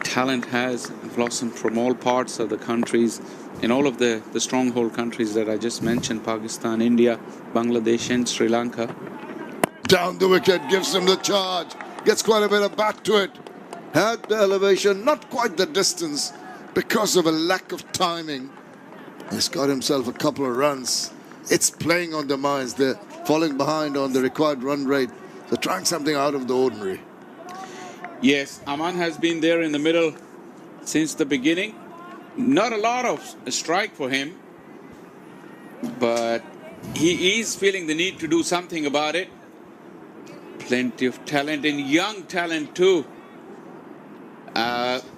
talent has blossomed from all parts of the countries, in all of the stronghold countries that I just mentioned, Pakistan, India, Bangladesh and Sri Lanka. Down the wicket, gives him the charge, gets quite a bit of bat to it. Had the elevation, not quite the distance, because of a lack of timing. He's got himself a couple of runs. It's playing on their minds. They're falling behind on the required run rate. They're trying something out of the ordinary. Yes, Aman has been there in the middle since the beginning. Not a lot of strike for him, but he is feeling the need to do something about it. Plenty of talent and young talent too.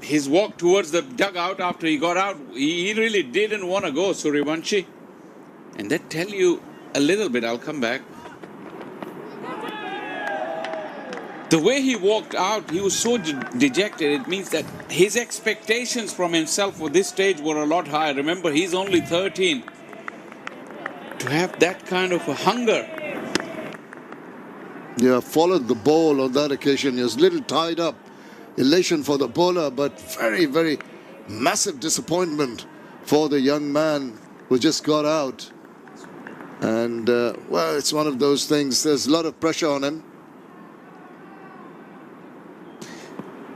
His walk towards the dugout after he got out, he really didn't want to go, Suryavanshi. And that tell you a little bit. I'll come back. The way he walked out, he was so dejected. It means that his expectations from himself for this stage were a lot higher. Remember, he's only 13. To have that kind of a hunger. Yeah, followed the ball on that occasion. He was a little tied up. Elation for the bowler, but very, very massive disappointment for the young man who just got out. And, well, it's one of those things. There's a lot of pressure on him.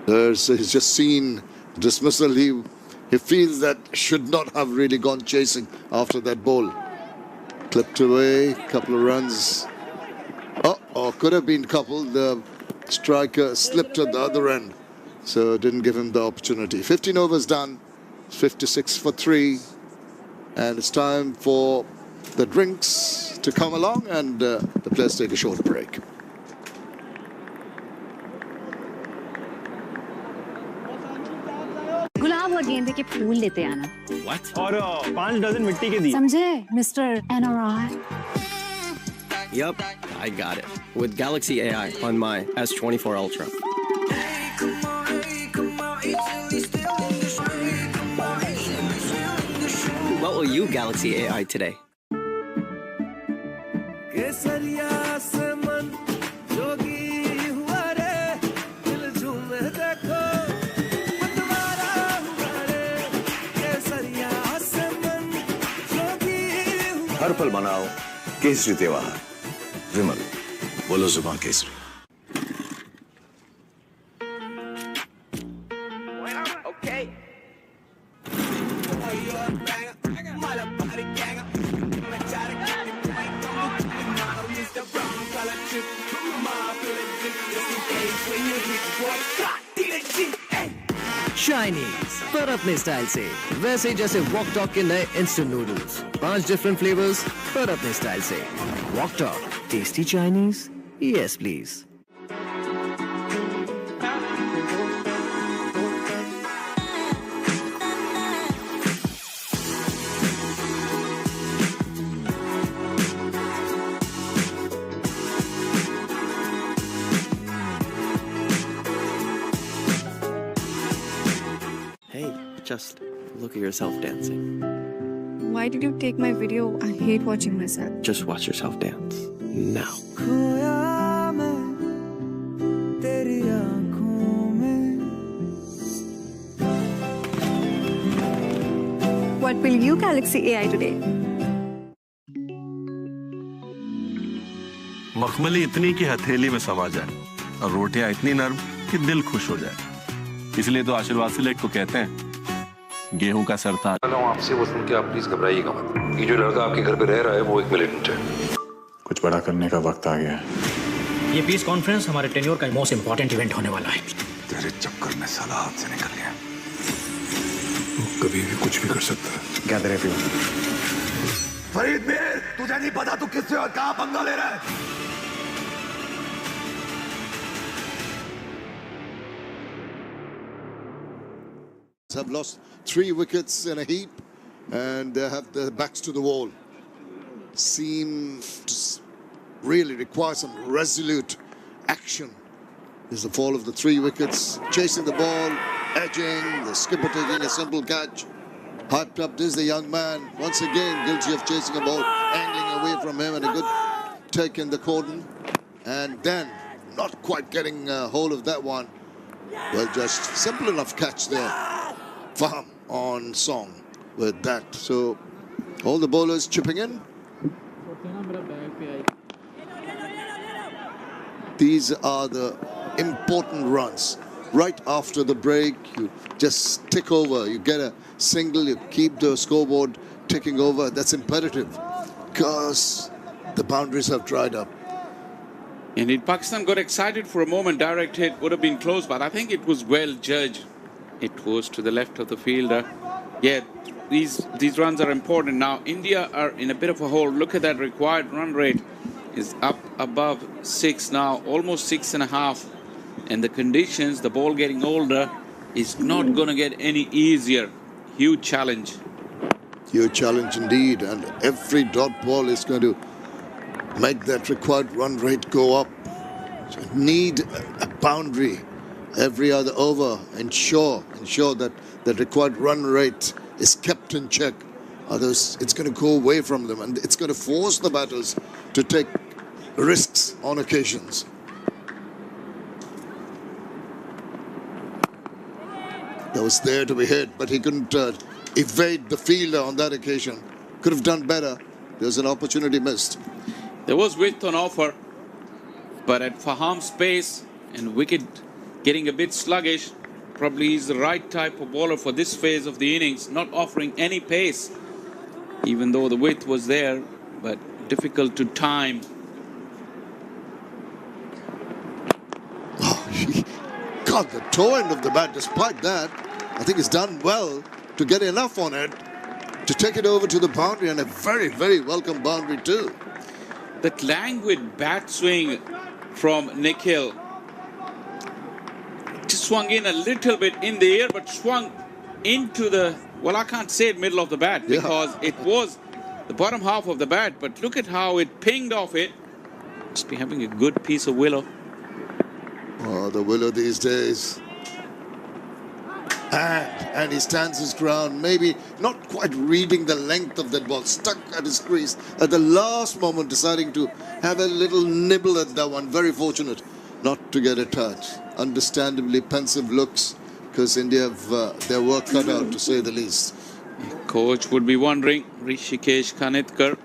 He's just seen dismissal. He feels that should not have really gone chasing after that ball. Clipped away, couple of runs. Oh, could have been coupled. The striker slipped at the other end, so didn't give him the opportunity. 15 overs done, 56 for 3. And it's time for the drinks to come along and the players take a short break. गुलाब और गेंदे गेंदे के फूल लेते आना। What? और 5 dozen मिट्टी के दिए। समझे mister NRI? Yup, I got it. With Galaxy AI on my S24 Ultra. What will you Galaxy AI today? हर पल मनाओ केसरी त्योहार। विमल, बोलो जुबान केसरी। Chinese, पर अपने स्टाइल से, वैसे जैसे वॉक टॉक के नए इंस्टेंट नूडल्स, 5 डिफरेंट फ्लेवर्स पर अपने स्टाइल से। Walk talk, tasty Chinese, yes please. Hey, just look at yourself dancing. Why did you take my video? I hate watching myself. Just watch yourself dance. Now. What will you Galaxy AI today? मखमली इतनी कि हथेली में समा जाए और रोटियां इतनी नरम कि दिल खुश हो जाए। इसलिए तो आशीर्वाद सिलेक्ट को कहते हैं गेहूं का सरताज। आपसे वो सुन के आप प्लीज घबराइएगा मत। ये जो लड़का आपके घर पे रह रहा है वो एक मिलिटेंट है। कुछ बड़ा करने का वक्त आ गया है। ये पीस कॉन्फ्रेंस हमारे टेन्योर का मोस्ट इंपॉर्टेंट इवेंट होने वाला है। तेरे चक्कर में साला हाथ से निकल गया। वो कभी भी कुछ भी कर सकता है। क्या तेरे फरीद मीर, तुझे नहीं पता तू किससे और कहां पंगा ले रहा है। Have lost 3 wickets in a heap and they have their backs to the wall. Seem to really require some resolute action. This is the fall of the 3 wickets, chasing the ball, edging, the skipper taking a simple catch. Hyped up, this is the young man, once again guilty of chasing a ball, angling away from him, and a good take in the cordon. And then, not quite getting hold of that one. Well, just simple enough catch there. Faham on song with that. So all the bowlers chipping in. These are the important runs. Right after the break, you just tick over. You get a single, you keep the scoreboard ticking over. That's imperative because the boundaries have dried up. Indeed, Pakistan got excited for a moment. Direct hit would have been close, but I think it was well judged. It was to the left of the fielder. Yeah, these runs are important. Now, India are in a bit of a hole. Look at that required run rate is up above 6 now, almost 6.5. And the conditions, the ball getting older, is not going to get any easier. Huge challenge. Huge challenge indeed. And every dot ball is going to make that required run rate go up. So need a boundary every other over. Ensure that the required run rate is kept in check. Otherwise, it's going to go away from them, and it's going to force the batters to take risks on occasions. That was there to be hit, but he couldn't evade the fielder on that occasion. Could have done better. There's an opportunity missed. There was width on offer, but at Faham's pace and wicket getting a bit sluggish, probably he's the right type of bowler for this phase of the innings, not offering any pace, even though the width was there, but difficult to time. Oh, he got the toe end of the bat. Despite that, I think he's done well to get enough on it to take it over to the boundary, and a very, very welcome boundary too. That languid bat swing from Nikhil. Just swung in a little bit in the air, but swung into the, well, I can't say it middle of the bat because it was the bottom half of the bat, but look at how it pinged off it. Must be having a good piece of willow. Oh, the willow these days. And he stands his ground, maybe not quite reading the length of that ball, stuck at his crease at the last moment, deciding to have a little nibble at that one. Very fortunate not to get a touch. Understandably pensive looks, because India have their work cut out, to say the least. Coach would be wondering, Rishikesh Kanitkar,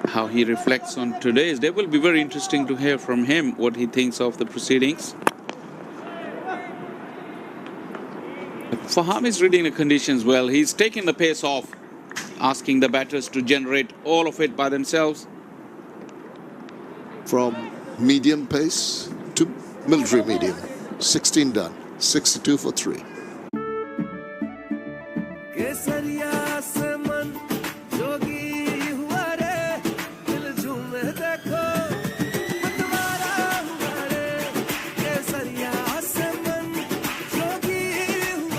how he reflects on today's day. Will be very interesting to hear from him what he thinks of the proceedings. Faham is reading the conditions well. He's taking the pace off, asking the batters to generate all of it by themselves. From medium pace to military medium. 16 done. 62 for 3.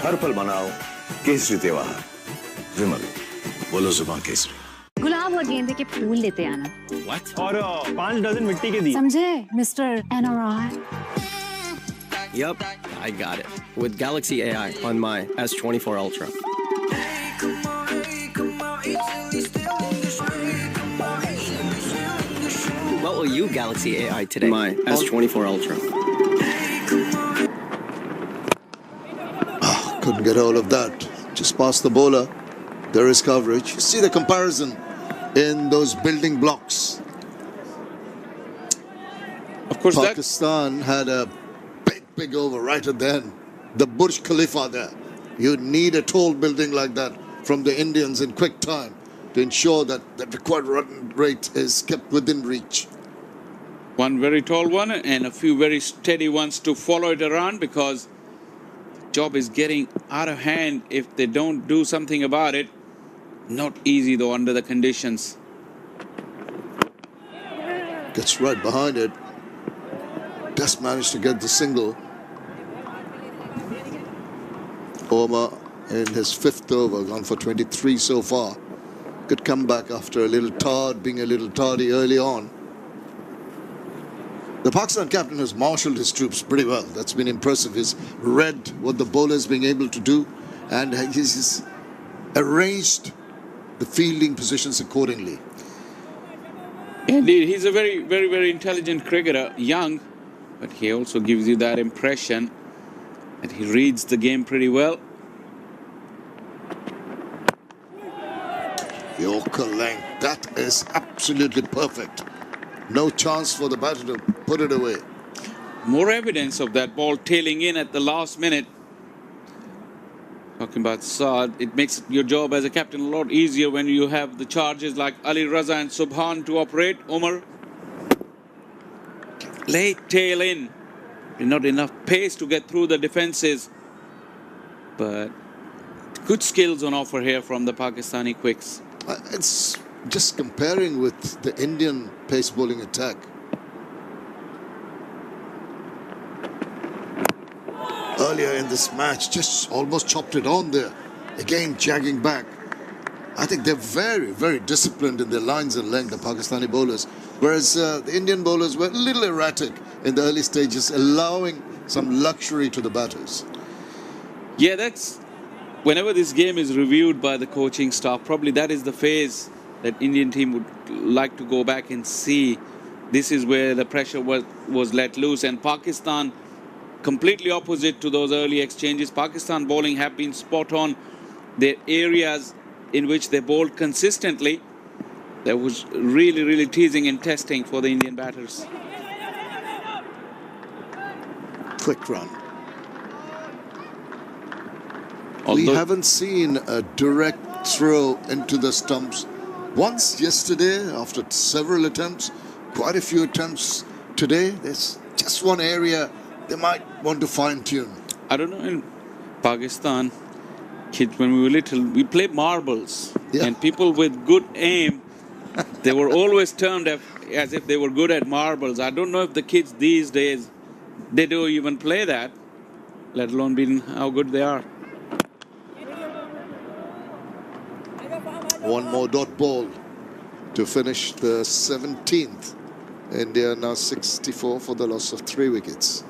हर पल मनाओ केसरी त्योहार विमल बोलो जुबान केसरी गुलाब और गेंदे के फूल लेते आना और 5 डजन मिट्टी के दिए समझे mister NRI Yup, I got it. With Galaxy AI on my S24 Ultra. What will you Galaxy AI today? My S24 Ultra. Couldn't get all of that. Just past the bowler. There is coverage. You see the comparison in those building blocks. Of course, Pakistan had a big over right at the end. The Burj Khalifa there. You need a tall building like that from the Indians in quick time to ensure that the required run rate is kept within reach. One very tall one and a few very steady ones to follow it around, because the job is getting out of hand if they don't do something about it. Not easy though under the conditions. Gets right behind it. Just managed to get the single. Omar in his 5th over, gone for 23 so far. Good comeback after a little being a little tardy early on. The Pakistan captain has marshalled his troops pretty well. That's been impressive. He's read what the bowler's being able to do, and he's arranged the fielding positions accordingly. Indeed, he's a very intelligent cricketer, young, but he also gives you that impression that he reads the game pretty well. Yorker length, that is absolutely perfect. No chance for the batter to put it away. More evidence of that ball tailing in at the last minute. Talking about Saad, it makes your job as a captain a lot easier when you have the charges like Ali Raza and Subhan to operate. Omar, late tail in. Not enough pace to get through the defenses, but good skills on offer here from the Pakistani quicks. It's just comparing with the Indian pace bowling attack. Earlier in this match, just almost chopped it on there. Again, jagging back. I think they're very disciplined in their lines and length, the Pakistani bowlers. Whereas the Indian bowlers were a little erratic in the early stages, allowing some luxury to the batters. Yeah, that's whenever this game is reviewed by the coaching staff, probably that is the phase that Indian team would like to go back and see. This is where the pressure was let loose, and Pakistan completely opposite to those early exchanges. Pakistan bowling have been spot on. Their areas in which they bowled consistently, that was really teasing and testing for the Indian batters. Quick run. We haven't seen a direct throw into the stumps. Once yesterday, after several attempts, quite a few attempts today. There's just one area they might want to fine-tune. I don't know, in Pakistan, kids, when we were little, we played marbles. Yeah. And people with good aim, they were always termed as if they were good at marbles. I don't know if the kids these days, they do even play that. let alone being how good they are. One more dot ball to finish the 17th. India now 64 for the loss of 3 wickets.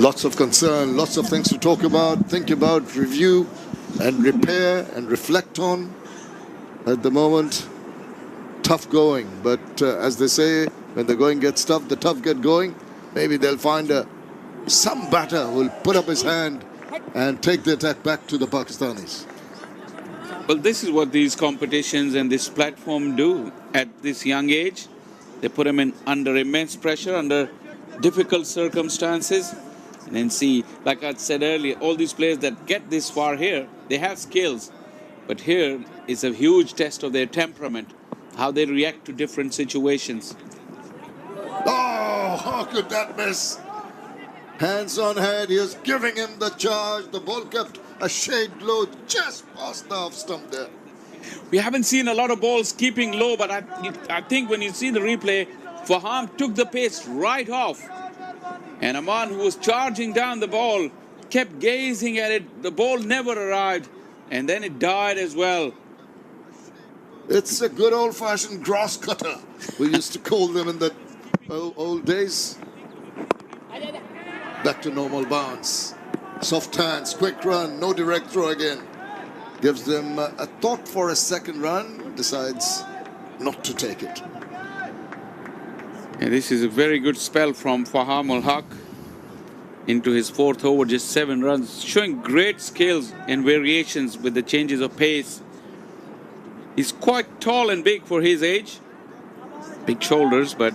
Lots of concern, lots of things to talk about, think about, review and repair and reflect on. At the moment, tough going. But as they say, when the going gets tough, the tough get going. Maybe they'll find some batter who will put up his hand and take the attack back to the Pakistanis. Well, this is what these competitions and this platform do at this young age. They put them under immense pressure, under difficult circumstances. And then see, like I said earlier, all these players that get this far here, they have skills. But here is a huge test of their temperament, how they react to different situations. Oh, how could that miss? Hands on head, he was giving him the charge. The ball kept a shade low, just past the off stump there. We haven't seen a lot of balls keeping low, but I think when you see the replay, Faham took the pace right off. And Aman, who was charging down the ball, kept gazing at it. The ball never arrived, and then it died as well. It's a good old-fashioned grass cutter. We used to call them in the old days. Back to normal bounce. Soft hands, quick run, no direct throw again. Gives them a thought for a second run, decides not to take it. And this is a very good spell from Faham ul-Haq into his 4th over, just 7 runs, showing great skills and variations with the changes of pace. He's quite tall and big for his age, big shoulders, but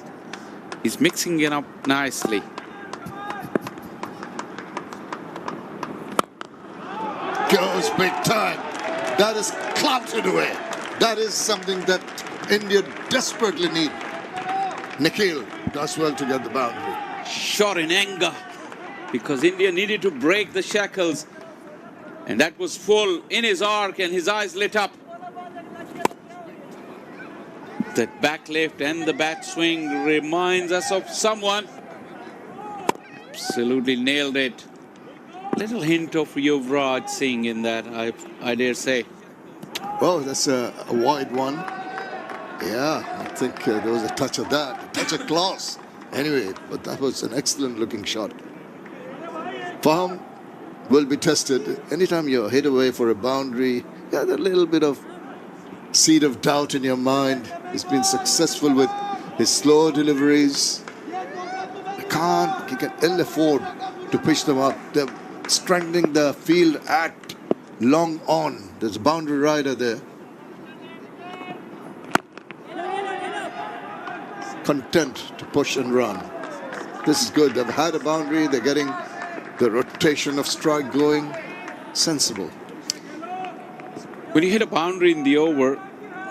he's mixing it up nicely. Goes big time. That is clouted away. That is something that India desperately need. Nikhil does well to get the boundary. Shot in anger because India needed to break the shackles, and that was full in his arc and his eyes lit up. That back lift and the bat swing reminds us of someone. Absolutely nailed it. Little hint of Yuvraj Singh in that, I dare say. Well, that's a wide one. Yeah, I think there was a touch of that, a touch of class. Anyway, but that was an excellent looking shot. Faham will be tested. Anytime you're hit away for a boundary, you have a little bit of seed of doubt in your mind. He's been successful with his slow deliveries. He can ill afford to pitch them up. They're strengthening the field at long on. There's a boundary rider there. Content to push and run. This is good. They've had a boundary. They're getting the rotation of strike going. Sensible. When you hit a boundary in the over,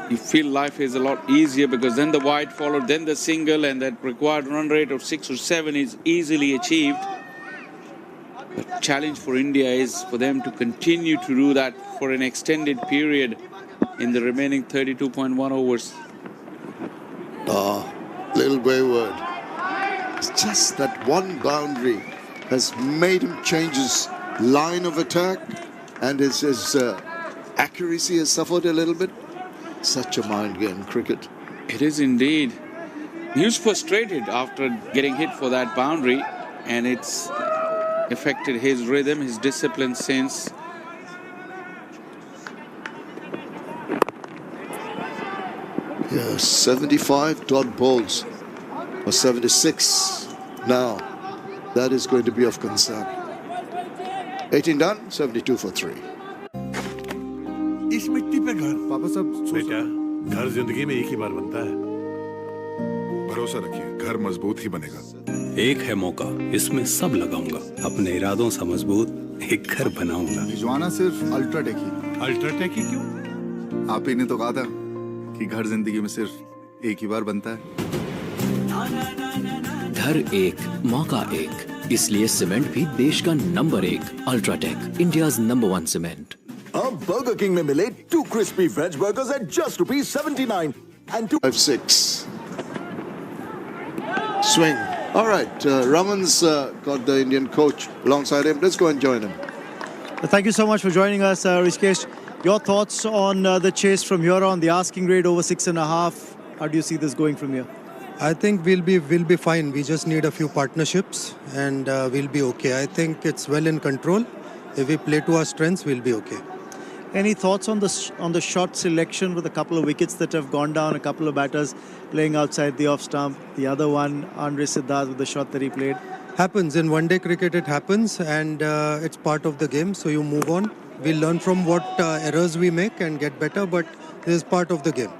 you feel life is a lot easier because then the wide followed, then the single, and that required run rate of 6 or 7 is easily achieved. The challenge for India is for them to continue to do that for an extended period in the remaining 32.1 overs. Little wayward. It's just that one boundary has made him change his line of attack, and his accuracy has suffered a little bit. Such a mind game, cricket. It is indeed. He was frustrated after getting hit for that boundary, and it's affected his rhythm, his discipline since. Yeah, 75 dot balls, or 76 now. That is going to be of concern. 18 done, 72 for 3. इस मिट्टी पे घर पापा साहब बेटा घर जिंदगी में एक ही बार बनता है भरोसा रखिए, घर मजबूत ही बनेगा। एक है मौका, इसमें सब लगाऊंगा। अपने इरादों से मजबूत एक घर बनाऊंगा। भिजवाना सिर्फ अल्ट्राटेक ही। अल्ट्राटेक ही क्यों? आप ही ने तो कहा था कि घर जिंदगी में सिर्फ एक ही बार बनता है। घर एक, मौका एक, इसलिए सीमेंट भी देश का number 1। UltraTech, India's number 1 cement. अब बर्गर किंग में मिले 2 crispy veg burgers at just ₹79 and 2 5-6. Swing. All right, Raman's got the Indian coach alongside him. Let's go and join him. Thank you so much for joining us, Rishikesh. Your thoughts on the chase from here on, the asking rate over 6.5. How do you see this going from here? I think we'll be fine. We just need a few partnerships and we'll be okay. I think it's well in control. If we play to our strengths, we'll be okay. Any thoughts on the shot selection with a couple of wickets that have gone down, a couple of batters playing outside the off stump, the other one, Andre Siddharth, with the shot that he played? Happens. In one-day cricket, it happens and it's part of the game, so you move on. We'll learn from what errors we make and get better, but this is part of the game.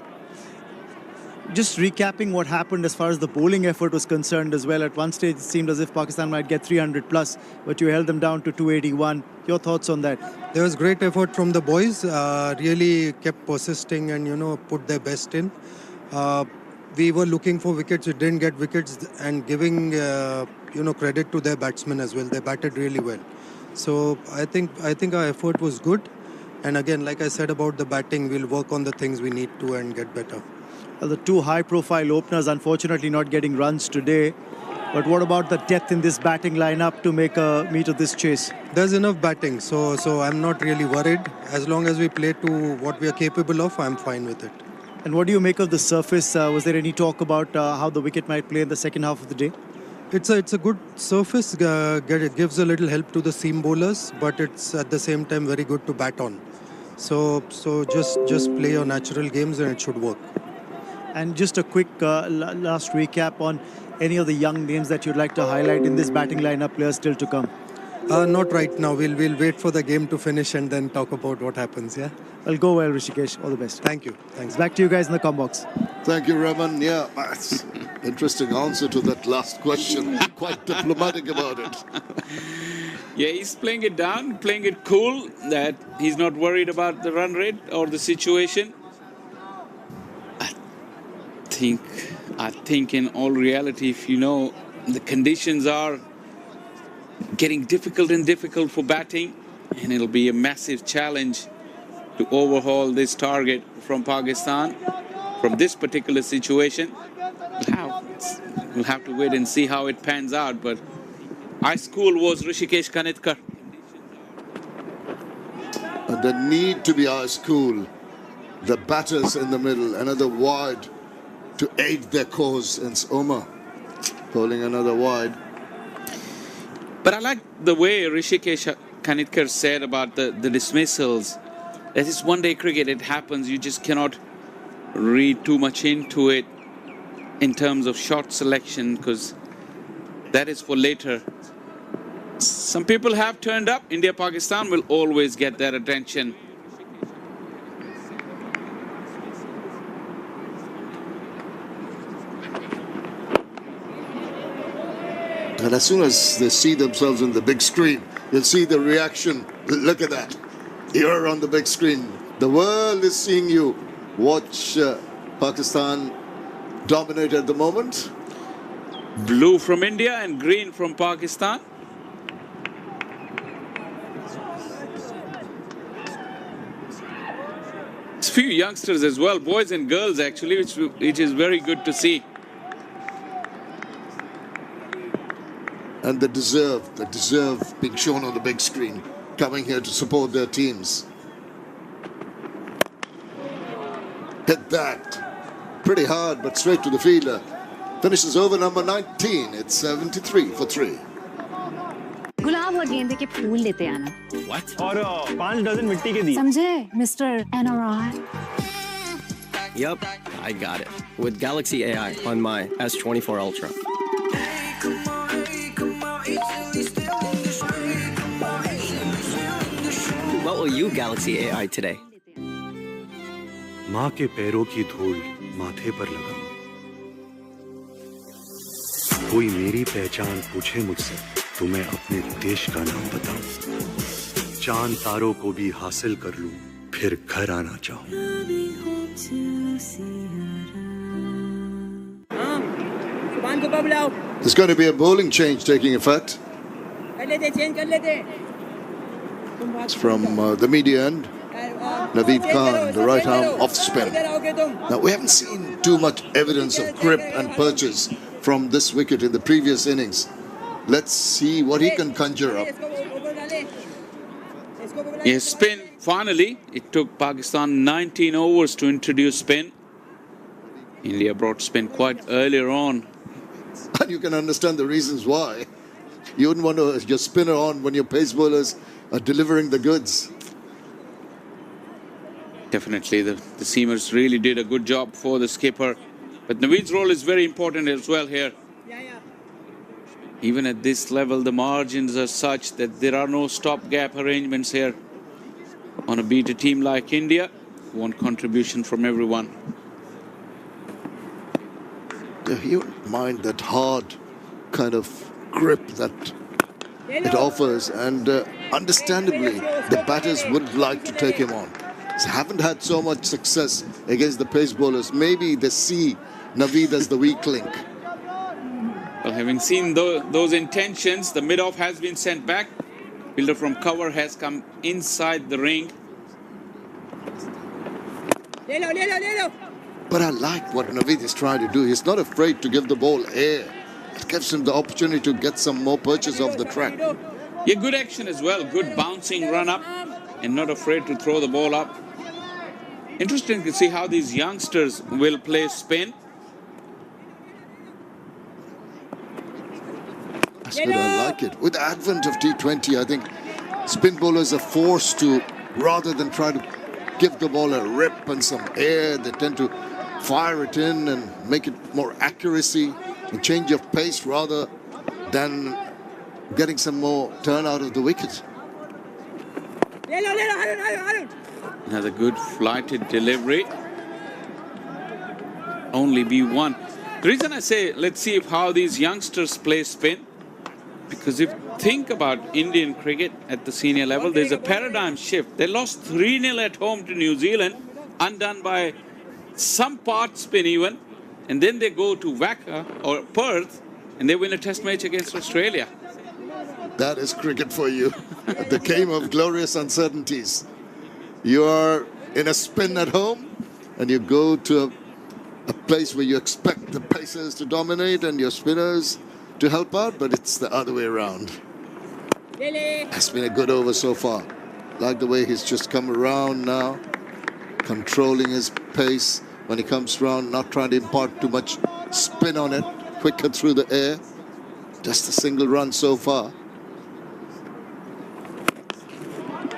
Just recapping what happened as far as the bowling effort was concerned as well. At one stage, it seemed as if Pakistan might get 300 plus, but you held them down to 281. Your thoughts on that? There was great effort from the boys. Really kept persisting and, put their best in. We were looking for wickets. We didn't get wickets and giving, credit to their batsmen as well. They batted really well. So I think our effort was good. And again, like I said about the batting, we'll work on the things we need to and get better. The 2 high-profile openers, unfortunately, not getting runs today. But what about the depth in this batting lineup to make a meet of this chase? There's enough batting, so I'm not really worried. As long as we play to what we are capable of, I'm fine with it. And what do you make of the surface? Was there any talk about how the wicket might play in the second half of the day? It's a good surface. It gives a little help to the seam bowlers, but it's at the same time very good to bat on. So just play your natural games and it should work. And just a quick last recap on any of the young names that you'd like to highlight in this batting lineup, players still to come. Not right now. We'll wait for the game to finish and then talk about what happens. Yeah. Well, go well, Rishikesh. All the best. Thank you. Thanks. Back to you guys in the com box. Thank you, Raman. Yeah, that's interesting answer to that last question. Quite diplomatic about it. Yeah, he's playing it down, playing it cool, that he's not worried about the run rate or the situation. I think in all reality, if the conditions are getting difficult and difficult for batting, and it'll be a massive challenge to overhaul this target from Pakistan from this particular situation. We'll have to wait and see how it pans out, but our school was Rishikesh Kanitkar. The need to be our school. The batters in the middle, another wide to aid their cause, and Omar bowling another wide. But I like the way Rishikesh Kanitkar said about the dismissals. That is one-day cricket, it happens. You just cannot read too much into it in terms of shot selection, because that is for later. Some people have turned up. India-Pakistan will always get their attention. And as soon as they see themselves in the big screen, you'll see the reaction. Look at that. You're on the big screen. The world is seeing you. Watch Pakistan dominate at the moment. Blue from India and green from Pakistan. It's a few youngsters as well, boys and girls actually, which is very good to see. And they deserve being shown on the big screen, coming here to support their teams. Hit that. Pretty hard, but straight to the fielder. Finishes over number 19. It's 73 for 3. गुलाब और गेंदे के फूल लेते आना। What? और 5 dozen मिट्टी के दिए। समझे, Mr. NRI? Yup, I got it. With Galaxy AI on my S24 Ultra. What will you Galaxy AI today? माँ के पैरों की धूल माथे पर लगाऊं, कोई मेरी पहचान पूछे मुझसे तो मैं अपने देश का नाम बताऊं। चांद तारों को भी हासिल कर लूं, फिर घर आना चाहूं। There's going to be a bowling change taking effect. It's from the media end. Naveed Khan, the right arm off spin. Now, we haven't seen too much evidence of grip and purchase from this wicket in the previous innings. Let's see what he can conjure up. Yes, spin. Finally, it took Pakistan 19 overs to introduce spin. India brought spin quite earlier on. And you can understand the reasons why. You wouldn't want to your spinner on when your pace bowlers are delivering the goods. Definitely, the seamers really did a good job for the skipper. But Naveed's role is very important as well here. Even at this level, the margins are such that there are no stopgap arrangements here. On a beater team like India, want contribution from everyone. You don't mind that hard kind of grip that it offers, and understandably, the batters would like to take him on. They haven't had so much success against the pace bowlers. Maybe they see Naveed as the weak link. Well, having seen those intentions, the mid-off has been sent back. Fielder from cover has come inside the ring. But I like what Naveed is trying to do. He's not afraid to give the ball air. It gives him the opportunity to get some more purchase off the track. Yeah, good action as well. Good bouncing run up and not afraid to throw the ball up. Interesting to see how these youngsters will play spin. I like it. With the advent of T20, I think spin bowlers are forced to, rather than try to give the ball a rip and some air, they tend to fire it in and make it more accuracy and change of pace rather than getting some more turn out of the wicket. Another good flighted delivery. Only B1. The reason I say let's see how these youngsters play spin, because if you think about Indian cricket at the senior level, there's a paradigm shift. They lost 3-0 at home to New Zealand, undone by some part spin even, and then they go to Wacker or Perth and they win a test match against Australia. That is cricket for you. The game of glorious uncertainties. You are in a spin at home and you go to a place where you expect the pacers to dominate and your spinners to help out, but it's the other way around. It's been a good over so far. Like the way he's just come around now, controlling his pace when he comes around, not trying to impart too much spin on it, quicker through the air. Just a single run so far.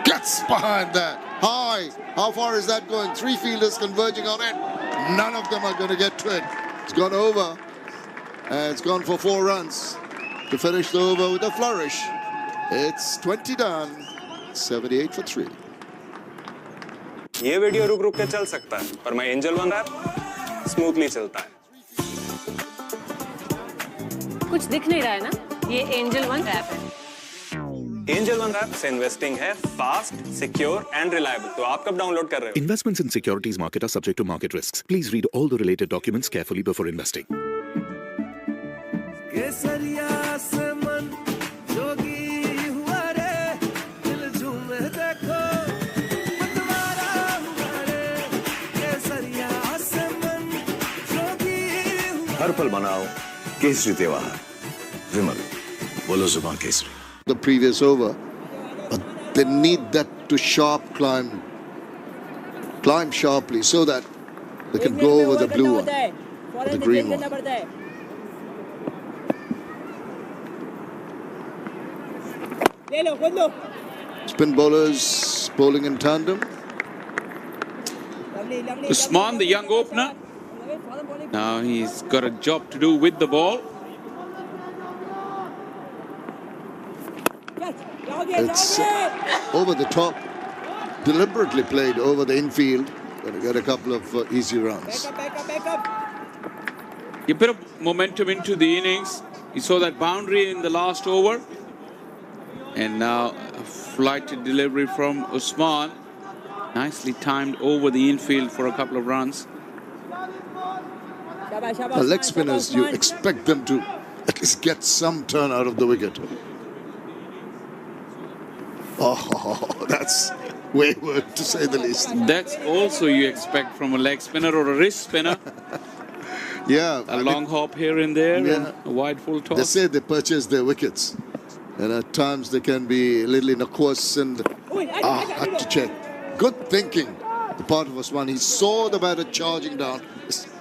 Gets behind that. High. How far is that going? 3 fielders converging on it. None of them are going to get to it. It's gone over. And it's gone for 4 runs to finish the over with a flourish. It's 20 done, 78 for 3. ये video रुक रुक के चल सकता है, पर मैं angel one app smoothly चलता है। कुछ दिख नहीं रहा है ना? ये एंजल वन ऐप है। एंजल वन ऐप से इन्वेस्टिंग है फास्ट, सिक्योर एंड रिलायबल। तो आप कब डाउनलोड कर रहे हो? Investments in securities market are subject to market risks. Please read all the related documents carefully before investing. हर पल बनाओ केसरी त्योहार विमल बोलो जुबान Kesari. The previous over, but they need that to climb sharply so that they can go over the blue one, or the green one. Spin bowlers bowling in tandem. Usman, the young opener. Now he's got a job to do with the ball. It's over the top, deliberately played over the infield. Going to get a couple of easy runs. A bit of momentum into the innings. You saw that boundary in the last over. And now a flighted delivery from Usman. Nicely timed over the infield for a couple of runs. The leg spinners, you expect them to at least get some turn out of the wicket. Oh, that's wayward to say the least. That's also you expect from a leg spinner or a wrist spinner. Yeah. A long hop here and there, and a wide full toss. They say they purchase their wickets. And at times they can be a little innocuous and had to check. Good thinking, the part of Usman. He saw the batter charging down,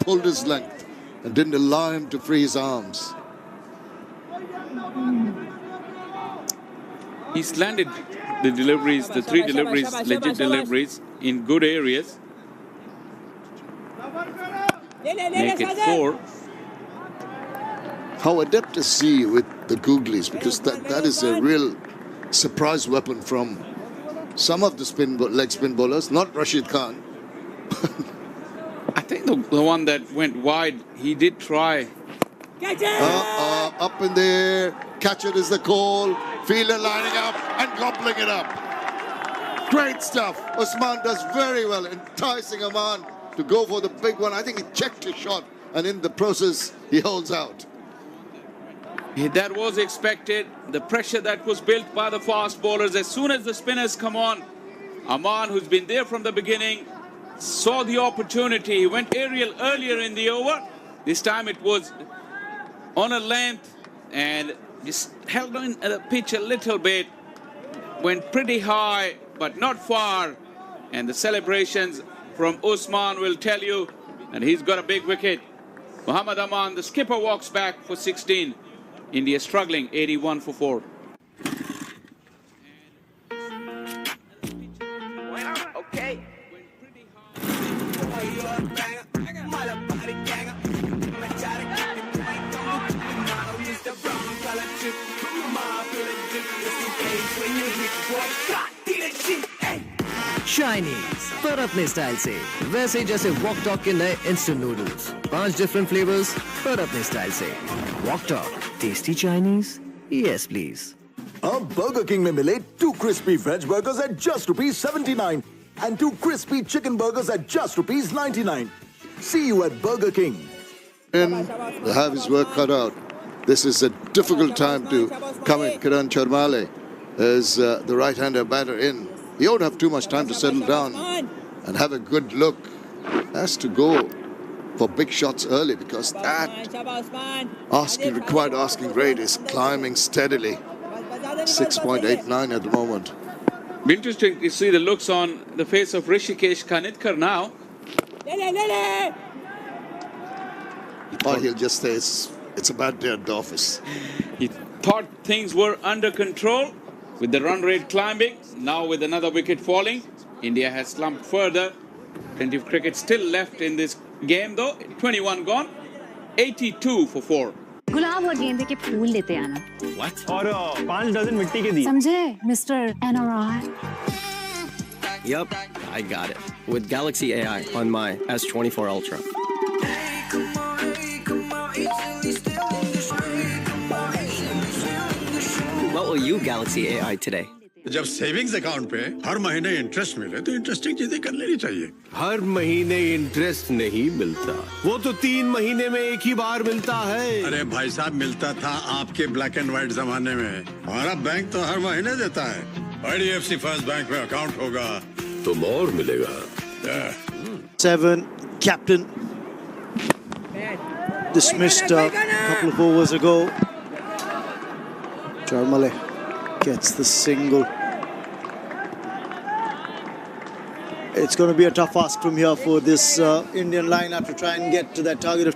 pulled his length and didn't allow him to free his arms. He's landed the deliveries, the three deliveries, legit deliveries in good areas. Make it 4. How adept is he with the googlies, because that is a real surprise weapon from some of the leg spin bowlers, not Rashid Khan. I think the one that went wide, he did try. Up in there, catcher is the call, fielder lining up and gobbling it up. Great stuff. Usman does very well, enticing Aman to go for the big one. I think he checked his shot, and in the process, he holds out. That was expected. The pressure that was built by the fast bowlers. As soon as the spinners come on, Aman, who's been there from the beginning, saw the opportunity. He went aerial earlier in the over. This time it was on a length and just held on the pitch a little bit. Went pretty high, but not far. And the celebrations from Usman will tell you that he's got a big wicket. Muhammad Aman, the skipper, walks back for 16. India struggling, 81 for 4. Okay. Chinese, पर अपने style से, वैसे जैसे walk talk के नए instant noodles, 5 different flavours पर अपने style से. Walk talk, tasty Chinese, yes please. अब Burger King में मिले 2 crispy veg burgers at just ₹79 and 2 crispy chicken burgers at just ₹99. See you at Burger King. And have his work cut out. This is a difficult time to come in. Kiran Charmale is the right-hander batter in. He won't have too much time to settle down and have a good look. Has to go for big shots early, because that required asking rate is climbing steadily. 6.89 at the moment. Be interesting to see the looks on the face of Rishikesh Kanitkar now. Or he'll just say it's a bad day at the office. He thought things were under control with the run rate climbing. Now with another wicket falling, India has slumped further. Plenty of cricket still left in this game though. 21 gone, 82 for 4. गुलाब और गेंदे के फूल लेते आना. What? और 5 dozen मिट्टी के दिए. समझे, Mr. NRI? Yup, I got it. With Galaxy AI on my S24 Ultra. What will you Galaxy AI today? जब सेविंग्स अकाउंट पे हर महीने इंटरेस्ट मिले तो इंटरेस्टिंग चीजें कर लेनी चाहिए. हर महीने इंटरेस्ट नहीं मिलता, वो तो 3 महीने में एक ही बार मिलता है. अरे भाई साहब, मिलता था आपके ब्लैक एंड व्हाइट जमाने में. हमारा बैंक तो हर महीने देता है. IDFC फर्स्ट बैंक में अकाउंट होगा तो और मिलेगा. 7, captain dismissed a couple of overs ago. Charmale gets the single. It's going to be a tough ask from here for this Indian lineup to try and get to that target of.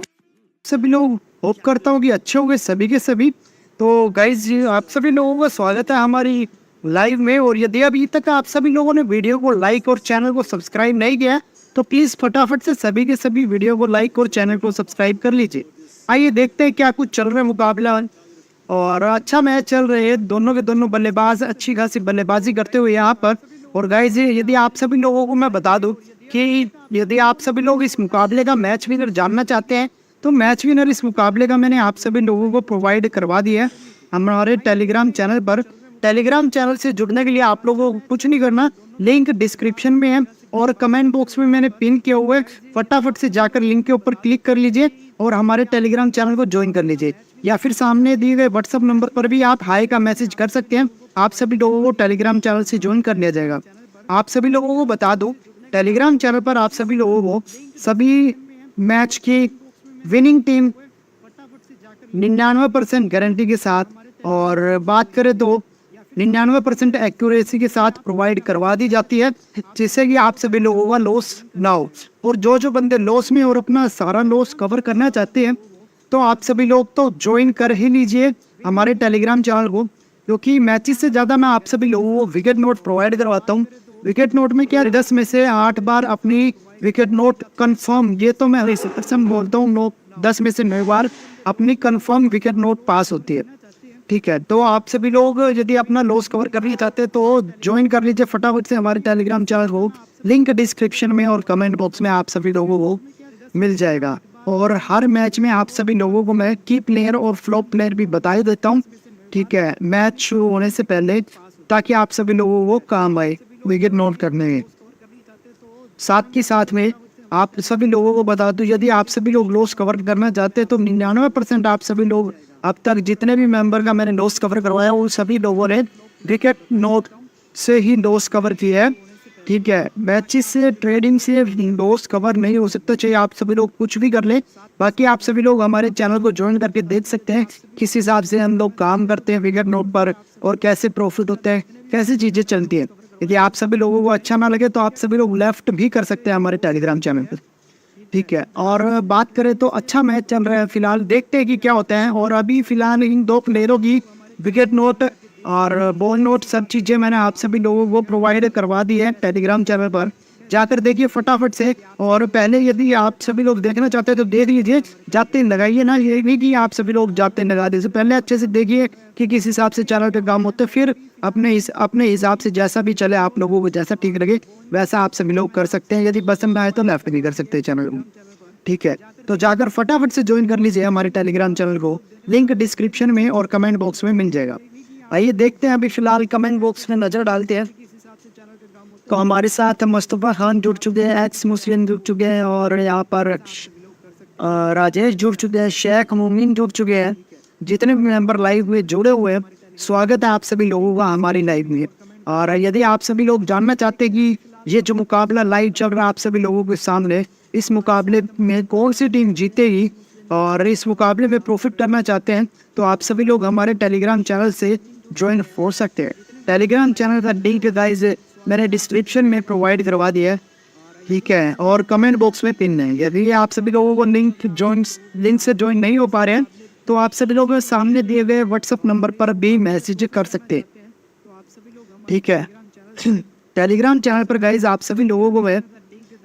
सभी लोग hope करता हूँ कि अच्छे होंगे सभी के सभी. तो गाइज, आप सभी लोगों का स्वागत है हमारी लाइव में. और यदि अभी तक आप सभी लोगों ने वीडियो को लाइक और चैनल को सब्सक्राइब नहीं किया तो प्लीज़ फटाफट से सभी के सभी वीडियो को लाइक और चैनल को सब्सक्राइब कर लीजिए. आइए देखते हैं क्या कुछ चल रहा है मुकाबला. और अच्छा मैच चल रहे हैं, दोनों के दोनों बल्लेबाज अच्छी खासी बल्लेबाजी करते हुए यहाँ पर. और गाइज, यदि आप सभी लोगों को मैं बता दूं कि यदि आप सभी लोग इस मुकाबले का मैच विनर जानना चाहते हैं तो मैच विनर इस मुकाबले का मैंने आप सभी लोगों को प्रोवाइड करवा दिया है हमारे टेलीग्राम चैनल पर। टेलीग्राम चैनल से जुड़ने के लिए आप लोगों को कुछ नहीं करना, लिंक डिस्क्रिप्शन में है और कमेंट बॉक्स में मैंने पिन किया हुआ है। फटाफट से जाकर लिंक के ऊपर क्लिक कर लीजिए और हमारे टेलीग्राम चैनल को ज्वाइन कर लीजिए, या फिर सामने दिए गए व्हाट्सअप नंबर पर भी आप हाई का मैसेज कर सकते हैं। आप सभी लोगों को टेलीग्राम चैनल से ज्वाइन कर लिया जाएगा। आप सभी लोगों को बता दूं, टेलीग्राम चैनल पर आप सभी लोगों को सभी मैच की विनिंग टीम 99% गारंटी के साथ, और बात करें तो 99% एक्यूरेसी के साथ प्रोवाइड करवा दी जाती है, जिससे कि आप सभी लोगों का लॉस ना हो। और जो बंदे लॉस में और अपना सारा लॉस कवर करना चाहते हैं, तो आप सभी लोग तो ज्वाइन कर ही लीजिए हमारे टेलीग्राम चैनल को, क्योंकि मैचेस से ज़्यादा मैं आप सभी लोगों को विकेट नोट प्रोवाइड करवाता हूँ। विकेट नोट में क्या 10 में से 8 बार अपनी विकेट नोट कंफर्म, ये तो मैं कसम बोलता हूँ, 10 में से 9 बार अपनी कंफर्म विकेट नोट पास होती है। ठीक है, तो आप सभी लोग यदि अपना लॉस कवर करना चाहते हैं तो ज्वाइन कर लीजिए फटाफट से हमारे टेलीग्राम चैनल को। लिंक डिस्क्रिप्शन में और कमेंट बॉक्स में आप सभी लोगों को मिल जाएगा। और हर मैच में आप सभी लोगों को मैं की प्लेयर और फ्लॉप प्लेयर भी बता ही देता हूँ, ठीक है, मैच शुरू होने से पहले, ताकि आप सभी लोगों को काम आए विकेट नोट करने में। साथ ही साथ में आप सभी लोगों को बता दूं, यदि आप सभी लोग लॉस कवर करना चाहते हैं तो 99% आप सभी लोग, अब तक जितने भी मेंबर का मैंने लॉस कवर करवाया वो सभी लोगों ने विकेट नोट से ही लॉस कवर किया है। ठीक है, मैचेस से ट्रेडिंग से लॉस कवर नहीं हो सकता, चाहिए आप सभी लोग कुछ भी कर ले। बाकी आप सभी लोग हमारे चैनल को ज्वाइन करके देख सकते हैं किस हिसाब से हम लोग काम करते हैं विकेट नोट पर, और कैसे प्रॉफिट होते हैं, कैसी चीज़ें चलती हैं। यदि आप सभी लोगों को अच्छा ना लगे तो आप सभी लोग लेफ्ट भी कर सकते हैं हमारे टेलीग्राम चैनल पर। ठीक है, और बात करें तो अच्छा मैच चल रहा है फिलहाल, देखते हैं कि क्या होता है। और अभी फिलहाल इन 2 प्लेयरों की विकेट नोट और बॉल नोट सब चीज़ें मैंने आप सभी लोगों को प्रोवाइड करवा दी है टेलीग्राम चैनल पर, जाकर देखिए फटाफट से। और पहले यदि आप सभी लोग देखना चाहते हैं तो देख लीजिए, जाते लगाइए ना, ये नहीं कि आप सभी लोग जाते लगा दीजिए, पहले अच्छे से देखिए कि किस हिसाब से चैनल पे काम होते हैं, फिर अपने हिसाब से जैसा भी चले, आप लोगों को जैसा ठीक लगे वैसा आप सभी लोग कर सकते हैं। यदि पसंद आए तो लेफ्ट भी कर सकते हैं चैनल को। ठीक है, तो जाकर फटाफट से ज्वाइन कर लीजिए हमारे टेलीग्राम चैनल को, लिंक डिस्क्रिप्शन में और कमेंट बॉक्स में मिल जाएगा। आइए देखते हैं, अभी फिलहाल कमेंट बॉक्स में नजर डालते हैं। तो हमारे साथ मुस्तफ़ा खान जुड़ चुके हैं, एक्स मुस्लिम जुड़ चुके हैं, और यहाँ पर राजेश जुड़ चुके हैं, शेख मोमिन जुड़ चुके हैं। जितने भी मेंबर लाइव में जुड़े हुए हैं, स्वागत है आप सभी लोगों का हमारी लाइव में। और यदि आप सभी लोग जानना चाहते हैं कि ये जो मुकाबला लाइव चल रहा है आप सभी लोगों के सामने, इस मुकाबले में कौन सी टीम जीतेगी और इस मुकाबले में प्रॉफिट करना चाहते हैं, तो आप सभी लोग हमारे टेलीग्राम चैनल से ज्वाइन हो सकते हैं। टेलीग्राम चैनल का लिंक गाइस मैंने डिस्क्रिप्शन में प्रोवाइड करवा दिया है, ठीक है, और कमेंट बॉक्स में पिन है। यदि आप सभी लोगों को लिंक से ज्वाइन नहीं हो पा रहे हैं तो आप सभी लोग सामने दिए गए व्हाट्सएप नंबर पर भी मैसेज कर सकते हैं। ठीक है, टेलीग्राम चैनल पर गाइज आप सभी लोगों को मैं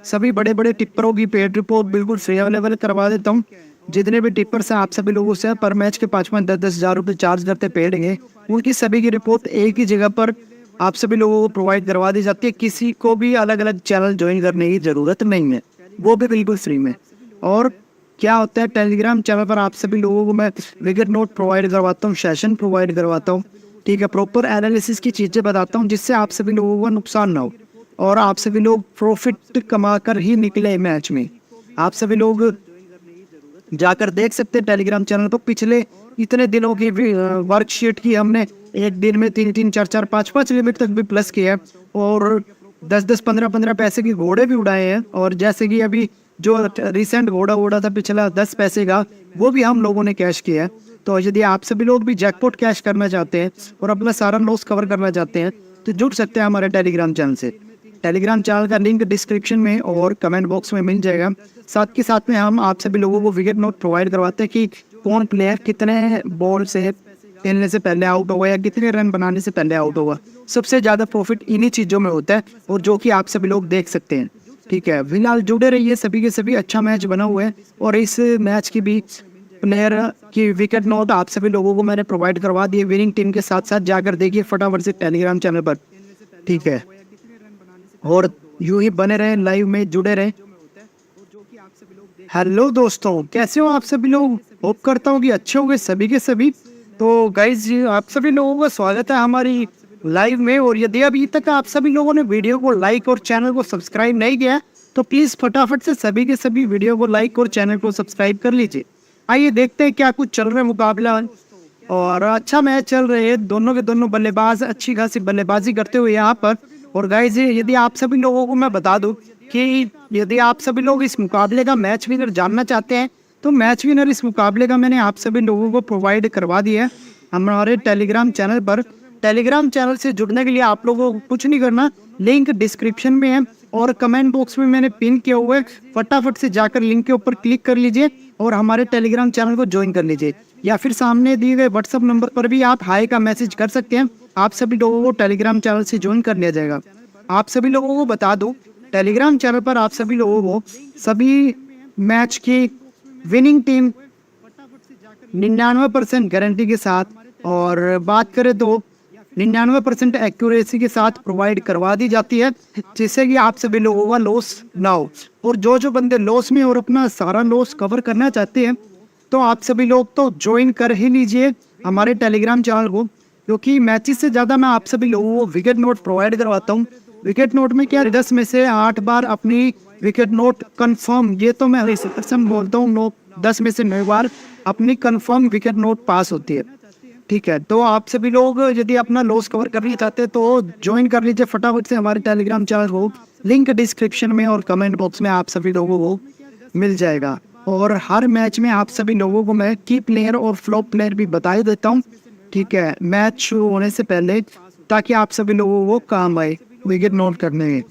सभी बड़े बड़े टिप्परों की पेड रिपोर्ट बिल्कुल फ्री अवेलेबल करवा देता हूँ। जितने भी टिप्पर्स हैं आप सभी लोगों से पर मैच के 5-10 हज़ार रुपये चार्ज करते पेड हैं, उनकी सभी की रिपोर्ट एक ही जगह पर आप सभी लोगों को प्रोवाइड करवा दी जाती है। किसी को भी अलग अलग चैनल ज्वाइन करने की ज़रूरत नहीं है, वो भी बिल्कुल फ्री में। और क्या होता है, टेलीग्राम चैनल पर आप सभी लोगों को मैं विकेट नोट प्रोवाइड करवाता हूँ, सेशन प्रोवाइड करवाता हूँ, ठीक है, प्रॉपर एनालिसिस की चीज़ें बताता हूँ जिससे आप सभी लोगों को नुकसान ना हो और आप सभी लोग प्रॉफिट कमा कर ही निकले मैच में। आप सभी लोग जाकर देख सकते हैं टेलीग्राम चैनल पर पिछले इतने दिनों की वर्कशीट की हमने एक दिन में 3-3, 4-4, 5-5 लिमिट तक भी प्लस किया है और 10-10, 15-15 पैसे के घोड़े भी उड़ाए हैं। और जैसे कि अभी जो रिसेंट घोड़ा उड़ा था पिछला 10 पैसे का, वो भी हम लोगों ने कैश किया है। तो यदि आप सभी लोग भी जैकपॉट कैश करना चाहते हैं और अपना सारा लॉस कवर करना चाहते हैं तो जुड़ सकते हैं हमारे टेलीग्राम चैनल से। टेलीग्राम चैनल का लिंक डिस्क्रिप्शन में और कमेंट बॉक्स में मिल जाएगा। साथ के साथ में हम आप सभी लोगों को विकेट नोट प्रोवाइड करवाते हैं कि कौन प्लेयर कितने बॉल से खेलने से पहले आउट होगा या कितने रन बनाने से पहले आउट होगा। सबसे ज़्यादा प्रॉफिट इन्हीं चीज़ों में होता है और जो कि आप सभी लोग देख सकते हैं। ठीक है, फिलहाल जुड़े रहिए, सभी के सभी अच्छा मैच बना हुआ है और इस मैच की भी प्लेयर की विकेट नोट आप सभी लोगों को मैंने प्रोवाइड करवा दिए विनिंग टीम के साथ साथ। जाकर देखिए फटाफट से टेलीग्राम चैनल पर, ठीक है, और यूं ही बने रहें, लाइव में जुड़े रहें। हेलो दोस्तों, कैसे हो आप सभी लोग? होप करता हूँ कि अच्छे होंगे सभी के सभी। तो गाइज आप सभी लोगों का स्वागत है हमारी लाइव में। और यदि अभी तक आप सभी लोगों ने वीडियो को लाइक और चैनल को सब्सक्राइब नहीं किया तो प्लीज़ फटाफट से सभी के सभी वीडियो को लाइक और चैनल को सब्सक्राइब कर लीजिए। आइए देखते हैं क्या कुछ चल रहा है मुकाबला। और अच्छा मैच चल रहे हैं, दोनों के दोनों बल्लेबाज अच्छी खासी बल्लेबाजी करते हुए यहाँ पर। और गाइज यदि आप सभी लोगों को मैं बता दूं कि यदि आप सभी लोग इस मुकाबले का मैच विनर जानना चाहते हैं तो मैच विनर इस मुकाबले का मैंने आप सभी लोगों को प्रोवाइड करवा दिया है हमारे टेलीग्राम चैनल पर। टेलीग्राम चैनल से जुड़ने के लिए आप लोगों को कुछ नहीं करना, लिंक डिस्क्रिप्शन में है और कमेंट बॉक्स में मैंने पिन किया हुआ है। फटाफट से जाकर लिंक के ऊपर क्लिक कर लीजिए और हमारे टेलीग्राम चैनल को ज्वाइन कर लीजिए, या फिर सामने दिए गए व्हाट्सअप नंबर पर भी आप हाई का मैसेज कर सकते हैं। आप सभी लोगों को टेलीग्राम चैनल से ज्वाइन कर लिया जाएगा। आप सभी लोगों को बता दूं, टेलीग्राम चैनल पर आप सभी लोगों को सभी मैच की विनिंग टीम 99% गारंटी के साथ, और बात करें तो 99% एक्यूरेसी के साथ प्रोवाइड करवा दी जाती है, जिससे कि आप सभी लोगों का लॉस ना हो। और जो बंदे लॉस में और अपना सारा लॉस कवर करना चाहते हैं तो आप सभी लोग तो ज्वाइन कर ही लीजिए हमारे टेलीग्राम चैनल को, क्योंकि मैचेस से ज़्यादा मैं आप सभी लोगों को विकेट नोट प्रोवाइड करवाता हूँ। विकेट नोट में क्या 10 में से 8 बार अपनी विकेट नोट कंफर्म, ये तो मैं 100% बोलता हूँ, 10 में से 9 बार अपनी कंफर्म विकेट नोट पास होती है। ठीक है, तो आप सभी लोग यदि अपना लॉस कवर करना चाहते हैं तो ज्वाइन कर लीजिए फटाफट से हमारे टेलीग्राम चैनल को। लिंक डिस्क्रिप्शन में और कमेंट बॉक्स में आप सभी लोगों को मिल जाएगा। और हर मैच में आप सभी लोगों को मैं की प्लेयर और फ्लॉप प्लेयर भी बता ही देता हूँ, ठीक है, मैच शुरू होने से पहले, ताकि आप सभी लोगों को काम आए विकेट नोट करने में।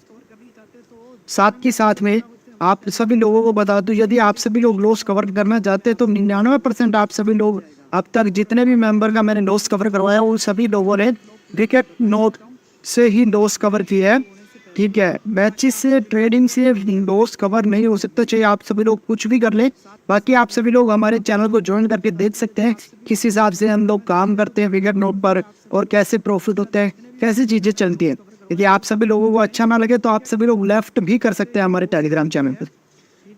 साथ ही साथ में आप सभी लोगों को बता दूं, यदि आप सभी लोग लॉस कवर करना चाहते हैं तो 99% आप सभी लोग, अब तक जितने भी मेंबर का मैंने लॉस कवर करवाया वो सभी लोगों ने विकेट नोट से ही लॉस कवर किया है। ठीक है, मैचेस से ट्रेडिंग से लॉस कवर नहीं हो सकता, चाहिए आप सभी लोग कुछ भी कर ले। बाकी आप सभी लोग हमारे चैनल को ज्वाइन करके देख सकते हैं किस हिसाब से हम लोग काम करते हैं विकेट नोट पर और कैसे प्रॉफिट होते हैं, कैसी चीज़ें चलती हैं। यदि आप सभी लोगों को अच्छा ना लगे तो आप सभी लोग लेफ्ट भी कर सकते हैं हमारे टेलीग्राम चैनल पर।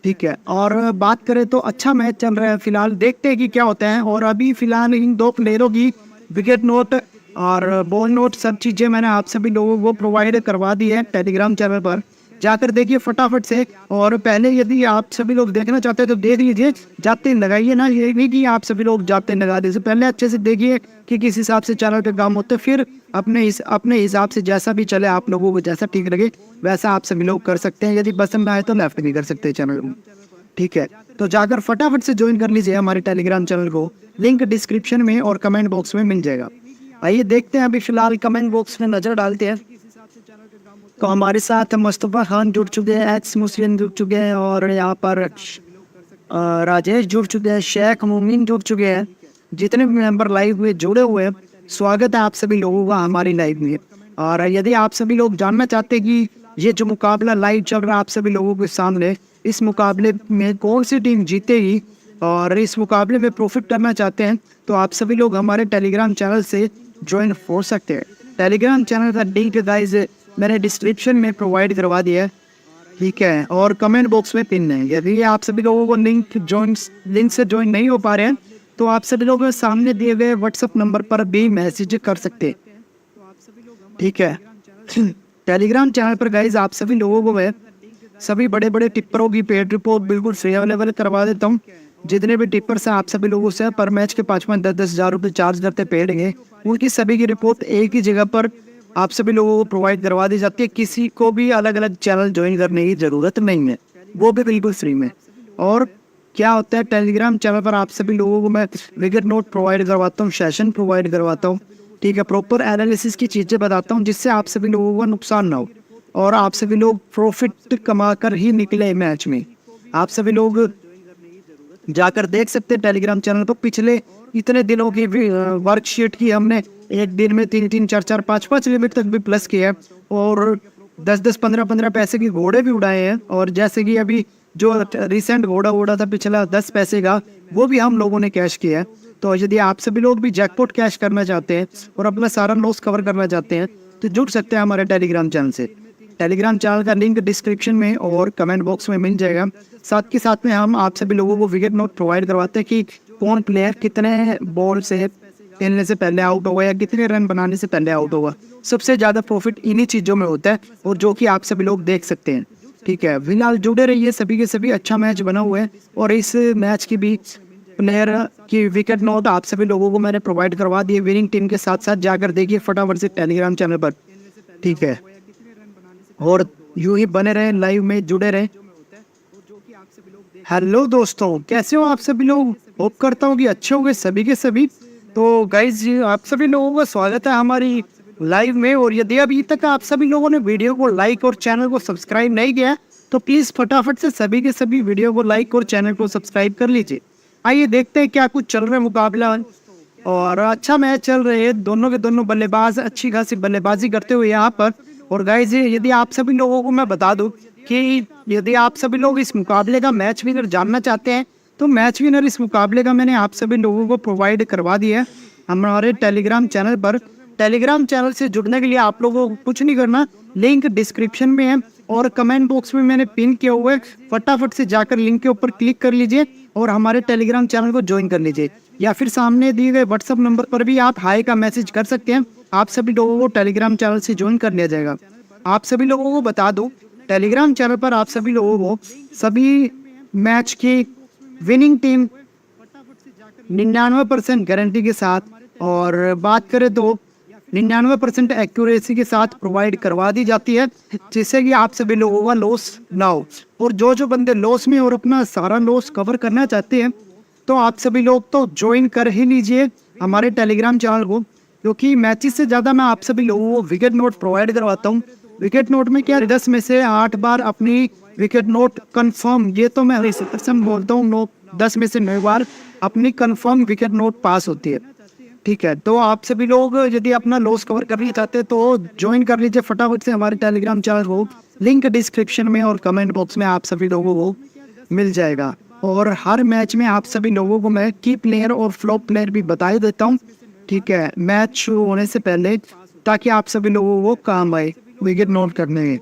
ठीक है, और बात करें तो अच्छा मैच चल रहा है फिलहाल, देखते हैं कि क्या होता है। और अभी फिलहाल इन दो प्लेयरों की विकेट नोट और बॉल नोट सब चीज़ें मैंने आप सभी लोगों को प्रोवाइड करवा दी है टेलीग्राम चैनल पर, जाकर देखिए फटाफट से। और पहले यदि आप सभी लोग देखना चाहते हैं तो देख लीजिए, जाते लगाइए ना, ये नहीं कि आप सभी लोग जाते लगा दीजिए, पहले अच्छे से देखिए कि किस हिसाब से चैनल पे काम होते हैं, फिर अपने हिसाब से जैसा भी चले, आप लोगों को जैसा ठीक लगे वैसा आप सभी लोग कर सकते हैं। यदि पसंद आए तो लेफ्ट भी कर सकते हैं चैनल को। ठीक है, तो जाकर फटाफट से ज्वाइन कर लीजिए हमारे टेलीग्राम चैनल को, लिंक डिस्क्रिप्शन में और कमेंट बॉक्स में मिल जाएगा। आइए देखते हैं, अभी फिलहाल कमेंट बॉक्स में नजर डालते हैं। तो हमारे साथ मुस्तफ़ा खान जुड़ चुके हैं, एक्स मुस्लिम जुड़ चुके हैं, और यहाँ पर राजेश जुड़ चुके हैं, शेख मोमिन जुड़ चुके हैं। जितने भी मेंबर लाइव में जुड़े हुए हैं, स्वागत है आप सभी लोगों का हमारी लाइव में। और यदि आप सभी लोग जानना चाहते हैं कि ये जो मुकाबला लाइव चल रहा है आप सभी लोगों के सामने, इस मुकाबले में कौन सी टीम जीतेगी और इस मुकाबले में प्रॉफिट करना चाहते हैं, तो आप सभी लोग हमारे टेलीग्राम चैनल से ज्वाइन हो सकते हैं। टेलीग्राम चैनल का लिंक गाइस मैंने डिस्क्रिप्शन में प्रोवाइड करवा दिया है, ठीक है, और कमेंट बॉक्स में पिन है। यदि आप सभी लोगों को लिंक से ज्वाइन नहीं हो पा रहे हैं तो आप सभी लोग सामने दिए गए व्हाट्सएप नंबर पर भी मैसेज कर सकते हैं। ठीक है, टेलीग्राम चैनल पर गाइज आप सभी लोगों को मैं सभी बड़े बड़े टिप्परों की पेड रिपोर्ट बिल्कुल फ्री अवेलेबल करवा देता हूँ। जितने भी टिप्पर्स हैं आप सभी लोगों से पर मैच के 5-10 हज़ार रुपये चार्ज करते पेड है, उनकी सभी की रिपोर्ट एक ही जगह पर आप सभी लोगों को प्रोवाइड करवा दी जाती है। किसी को भी अलग अलग चैनल ज्वाइन करने की ज़रूरत नहीं है, वो भी बिल्कुल फ्री में। और क्या होता है, टेलीग्राम चैनल पर आप सभी लोगों को मैं विकेट नोट प्रोवाइड करवाता हूँ, सेशन प्रोवाइड करवाता हूँ, ठीक है, प्रॉपर एनालिसिस की चीज़ें बताता हूँ जिससे आप सभी लोगों को नुकसान ना हो और आप सभी लोग प्रॉफिट कमा कर ही निकले मैच में। आप सभी लोग जाकर देख सकते हैं टेलीग्राम चैनल पर पिछले इतने दिनों की वर्कशीट की हमने एक दिन में 3-3, 4-4, 5-5 लिमिट तक भी प्लस किया है और 10-10, 15-15 पैसे के घोड़े भी उड़ाए हैं। और जैसे कि अभी जो रिसेंट घोड़ा उड़ा था पिछला 10 पैसे का, वो भी हम लोगों ने कैश किया है। तो यदि आप सभी लोग भी जैकपॉट कैश करना चाहते हैं और अपना सारा लॉस कवर करना चाहते हैं तो जुड़ सकते हैं हमारे टेलीग्राम चैनल से। टेलीग्राम चैनल का लिंक डिस्क्रिप्शन में और कमेंट बॉक्स में मिल जाएगा। साथ के साथ में हम आप सभी लोगों को विकेट नोट प्रोवाइड करवाते हैं कि कौन प्लेयर कितने बॉल से खेलने से पहले आउट होगा या कितने रन बनाने से पहले आउट होगा। सबसे ज़्यादा प्रॉफिट इन्हीं चीज़ों में होता है और जो कि आप सभी लोग देख सकते हैं। ठीक है, फिलहाल जुड़े रहिए, सभी के सभी अच्छा मैच बना हुआ है और इस मैच की भी प्लेयर की विकेट नोट आप सभी लोगों को मैंने प्रोवाइड करवा दिए विनिंग टीम के साथ साथ। जाकर देखिए फटाफट से टेलीग्राम चैनल पर। ठीक है, और यूं ही बने रहे, लाइव में जुड़े रहे। हेलो दोस्तों, कैसे हो आप सभी लोग? होप करता हूँ कि अच्छे होंगे सभी के सभी। तो गाइज आप सभी लोगों का स्वागत है हमारी लाइव में। और यदि अभी तक आप सभी लोगों ने वीडियो को लाइक और चैनल को सब्सक्राइब नहीं किया तो प्लीज़ फटाफट से सभी के सभी वीडियो को लाइक और चैनल को सब्सक्राइब कर लीजिए। आइए देखते हैं क्या कुछ चल रहा है मुकाबला। और अच्छा मैच चल रहे हैं, दोनों के दोनों बल्लेबाज अच्छी खासी बल्लेबाजी करते हुए यहाँ पर। और गाइज यदि आप सभी लोगों को मैं बता दूं कि यदि आप सभी लोग इस मुकाबले का मैच विनर जानना चाहते हैं तो मैच विनर इस मुकाबले का मैंने आप सभी लोगों को प्रोवाइड करवा दिया है हमारे टेलीग्राम चैनल पर। टेलीग्राम चैनल से जुड़ने के लिए आप लोगों को कुछ नहीं करना, लिंक डिस्क्रिप्शन में है और कमेंट बॉक्स में मैंने पिन किया हुआ है। फटाफट से जाकर लिंक के ऊपर क्लिक कर लीजिए और हमारे टेलीग्राम चैनल को ज्वाइन कर लीजिए, या फिर सामने दिए गए व्हाट्सएप नंबर पर भी आप हाई का मैसेज कर सकते हैं। आप सभी लोगों को टेलीग्राम चैनल से ज्वाइन कर लिया जाएगा। आप सभी लोगों को बता दूं, टेलीग्राम चैनल पर आप सभी लोगों को सभी मैच की विनिंग टीम 99% गारंटी के साथ, और बात करें तो 99% एक्यूरेसी के साथ प्रोवाइड करवा दी जाती है, जिससे कि आप सभी लोगों का लॉस ना हो। और जो बंदे लॉस में और अपना सारा लॉस कवर करना चाहते हैं तो आप सभी लोग तो ज्वाइन कर ही लीजिए हमारे टेलीग्राम चैनल को, क्योंकि मैचेस से ज़्यादा मैं आप सभी लोगों को विकेट नोट प्रोवाइड करवाता हूँ। विकेट नोट में क्या 10 में से 8 बार अपनी विकेट नोट कंफर्म, ये तो मैं 100% बोलता हूँ, 10 में से 9 बार अपनी कंफर्म विकेट नोट पास होती है। ठीक है, तो आप सभी लोग यदि अपना लॉस कवर करना चाहते हैं तो ज्वाइन कर लीजिए फटाफट से हमारे टेलीग्राम चैनल को। लिंक डिस्क्रिप्शन में और कमेंट बॉक्स में आप सभी लोगों को मिल जाएगा। और हर मैच में आप सभी लोगों को मैं की प्लेयर और फ्लॉप प्लेयर भी बता ही देता हूँ। ठीक है, मैच शुरू होने से पहले, ताकि आप सभी लोगों को काम आए विकेट नोट करने में।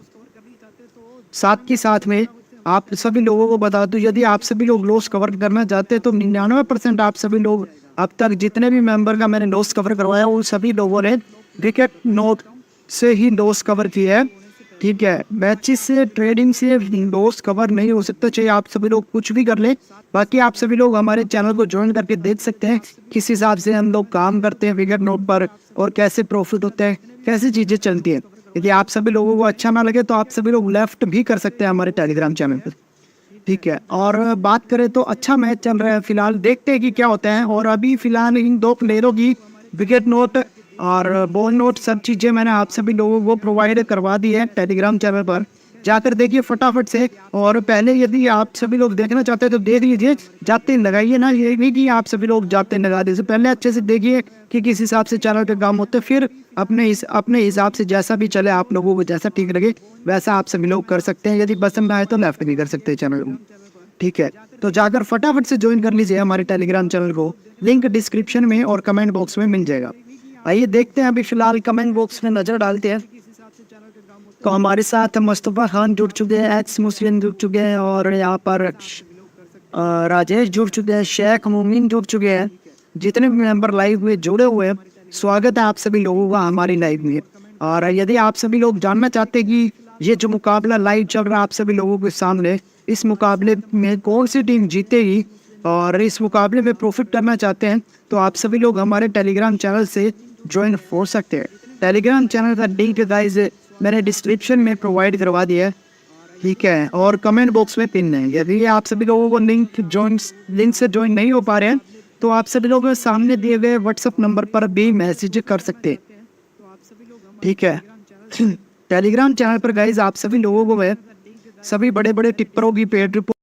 साथ के साथ में आप सभी लोगों को बता दूं, यदि आप सभी लोग लॉस कवर करना चाहते हैं तो 99% आप सभी लोग अब तक जितने भी मेंबर का मैंने लॉस कवर करवाया उन सभी लोगों ने विकेट नोट से ही लॉस कवर किया है। ठीक है, मैचेस से ट्रेडिंग से लॉस कवर नहीं हो सकता, चाहे आप सभी लोग कुछ भी कर ले। बाकी आप सभी लोग हमारे चैनल को ज्वाइन करके देख सकते हैं किस हिसाब से हम लोग काम करते हैं विकेट नोट पर और कैसे प्रॉफिट होते हैं, कैसी चीज़ें चलती हैं। यदि आप सभी लोगों को अच्छा ना लगे तो आप सभी लोग लेफ्ट भी कर सकते हैं हमारे टेलीग्राम चैनल पर। ठीक है, और बात करें तो अच्छा मैच चल रहा है फिलहाल, देखते हैं कि क्या होता है। और अभी फिलहाल इन दो प्लेयरों की विकेट नोट और बॉल नोट सब चीज़ें मैंने आप सभी लोगों को प्रोवाइड करवा दी है टेलीग्राम चैनल पर। जाकर देखिए फटाफट से। और पहले यदि आप सभी लोग देखना चाहते हैं तो देख लीजिए, जाते लगाइए ना, ये नहीं कि आप सभी लोग जाते लगा दीजिए। पहले अच्छे से देखिए कि किस हिसाब से चैनल पे काम होते हैं, फिर अपने हिसाब से जैसा भी चले, आप लोगों को जैसा ठीक लगे वैसा आप सभी लोग कर सकते हैं। यदि पसंद आए तो लेफ्ट भी कर सकते हैं चैनल को। ठीक है, तो जाकर फटाफट से ज्वाइन कर लीजिए हमारे टेलीग्राम चैनल को, लिंक डिस्क्रिप्शन में और कमेंट बॉक्स में मिल जाएगा। आइए देखते हैं, अभी फिलहाल कमेंट बॉक्स में नजर डालते हैं। तो हमारे साथ मुस्तफ़ा खान जुड़ चुके हैं, एक्स मुस्लिम जुड़ चुके हैं, और यहाँ पर राजेश जुड़ चुके हैं, शेख मोमिन जुड़ चुके हैं। जितने भी मेंबर लाइव में जुड़े हुए हैं, स्वागत है आप सभी लोगों का हमारी लाइव में। और यदि आप सभी लोग जानना चाहते हैं कि ये जो मुकाबला लाइव चल रहा है आप सभी लोगों के सामने, इस मुकाबले में कौन सी टीम जीतेगी और इस मुकाबले में प्रॉफिट करना चाहते हैं, तो आप सभी लोग हमारे टेलीग्राम चैनल से ज्वाइन हो सकते हैं। टेलीग्राम चैनल का लिंक गाइस मैंने डिस्क्रिप्शन में प्रोवाइड करवा दिया है। ठीक है, और कमेंट बॉक्स में पिन है। यदि आप सभी लोगों को लिंक से ज्वाइन नहीं हो पा रहे हैं तो आप सभी लोग सामने दिए गए व्हाट्सएप नंबर पर भी मैसेज कर सकते हैं। ठीक है, टेलीग्राम चैनल पर गाइज आप सभी लोगों को मैं सभी बड़े बड़े टिप्परों की पेड रिपोर्ट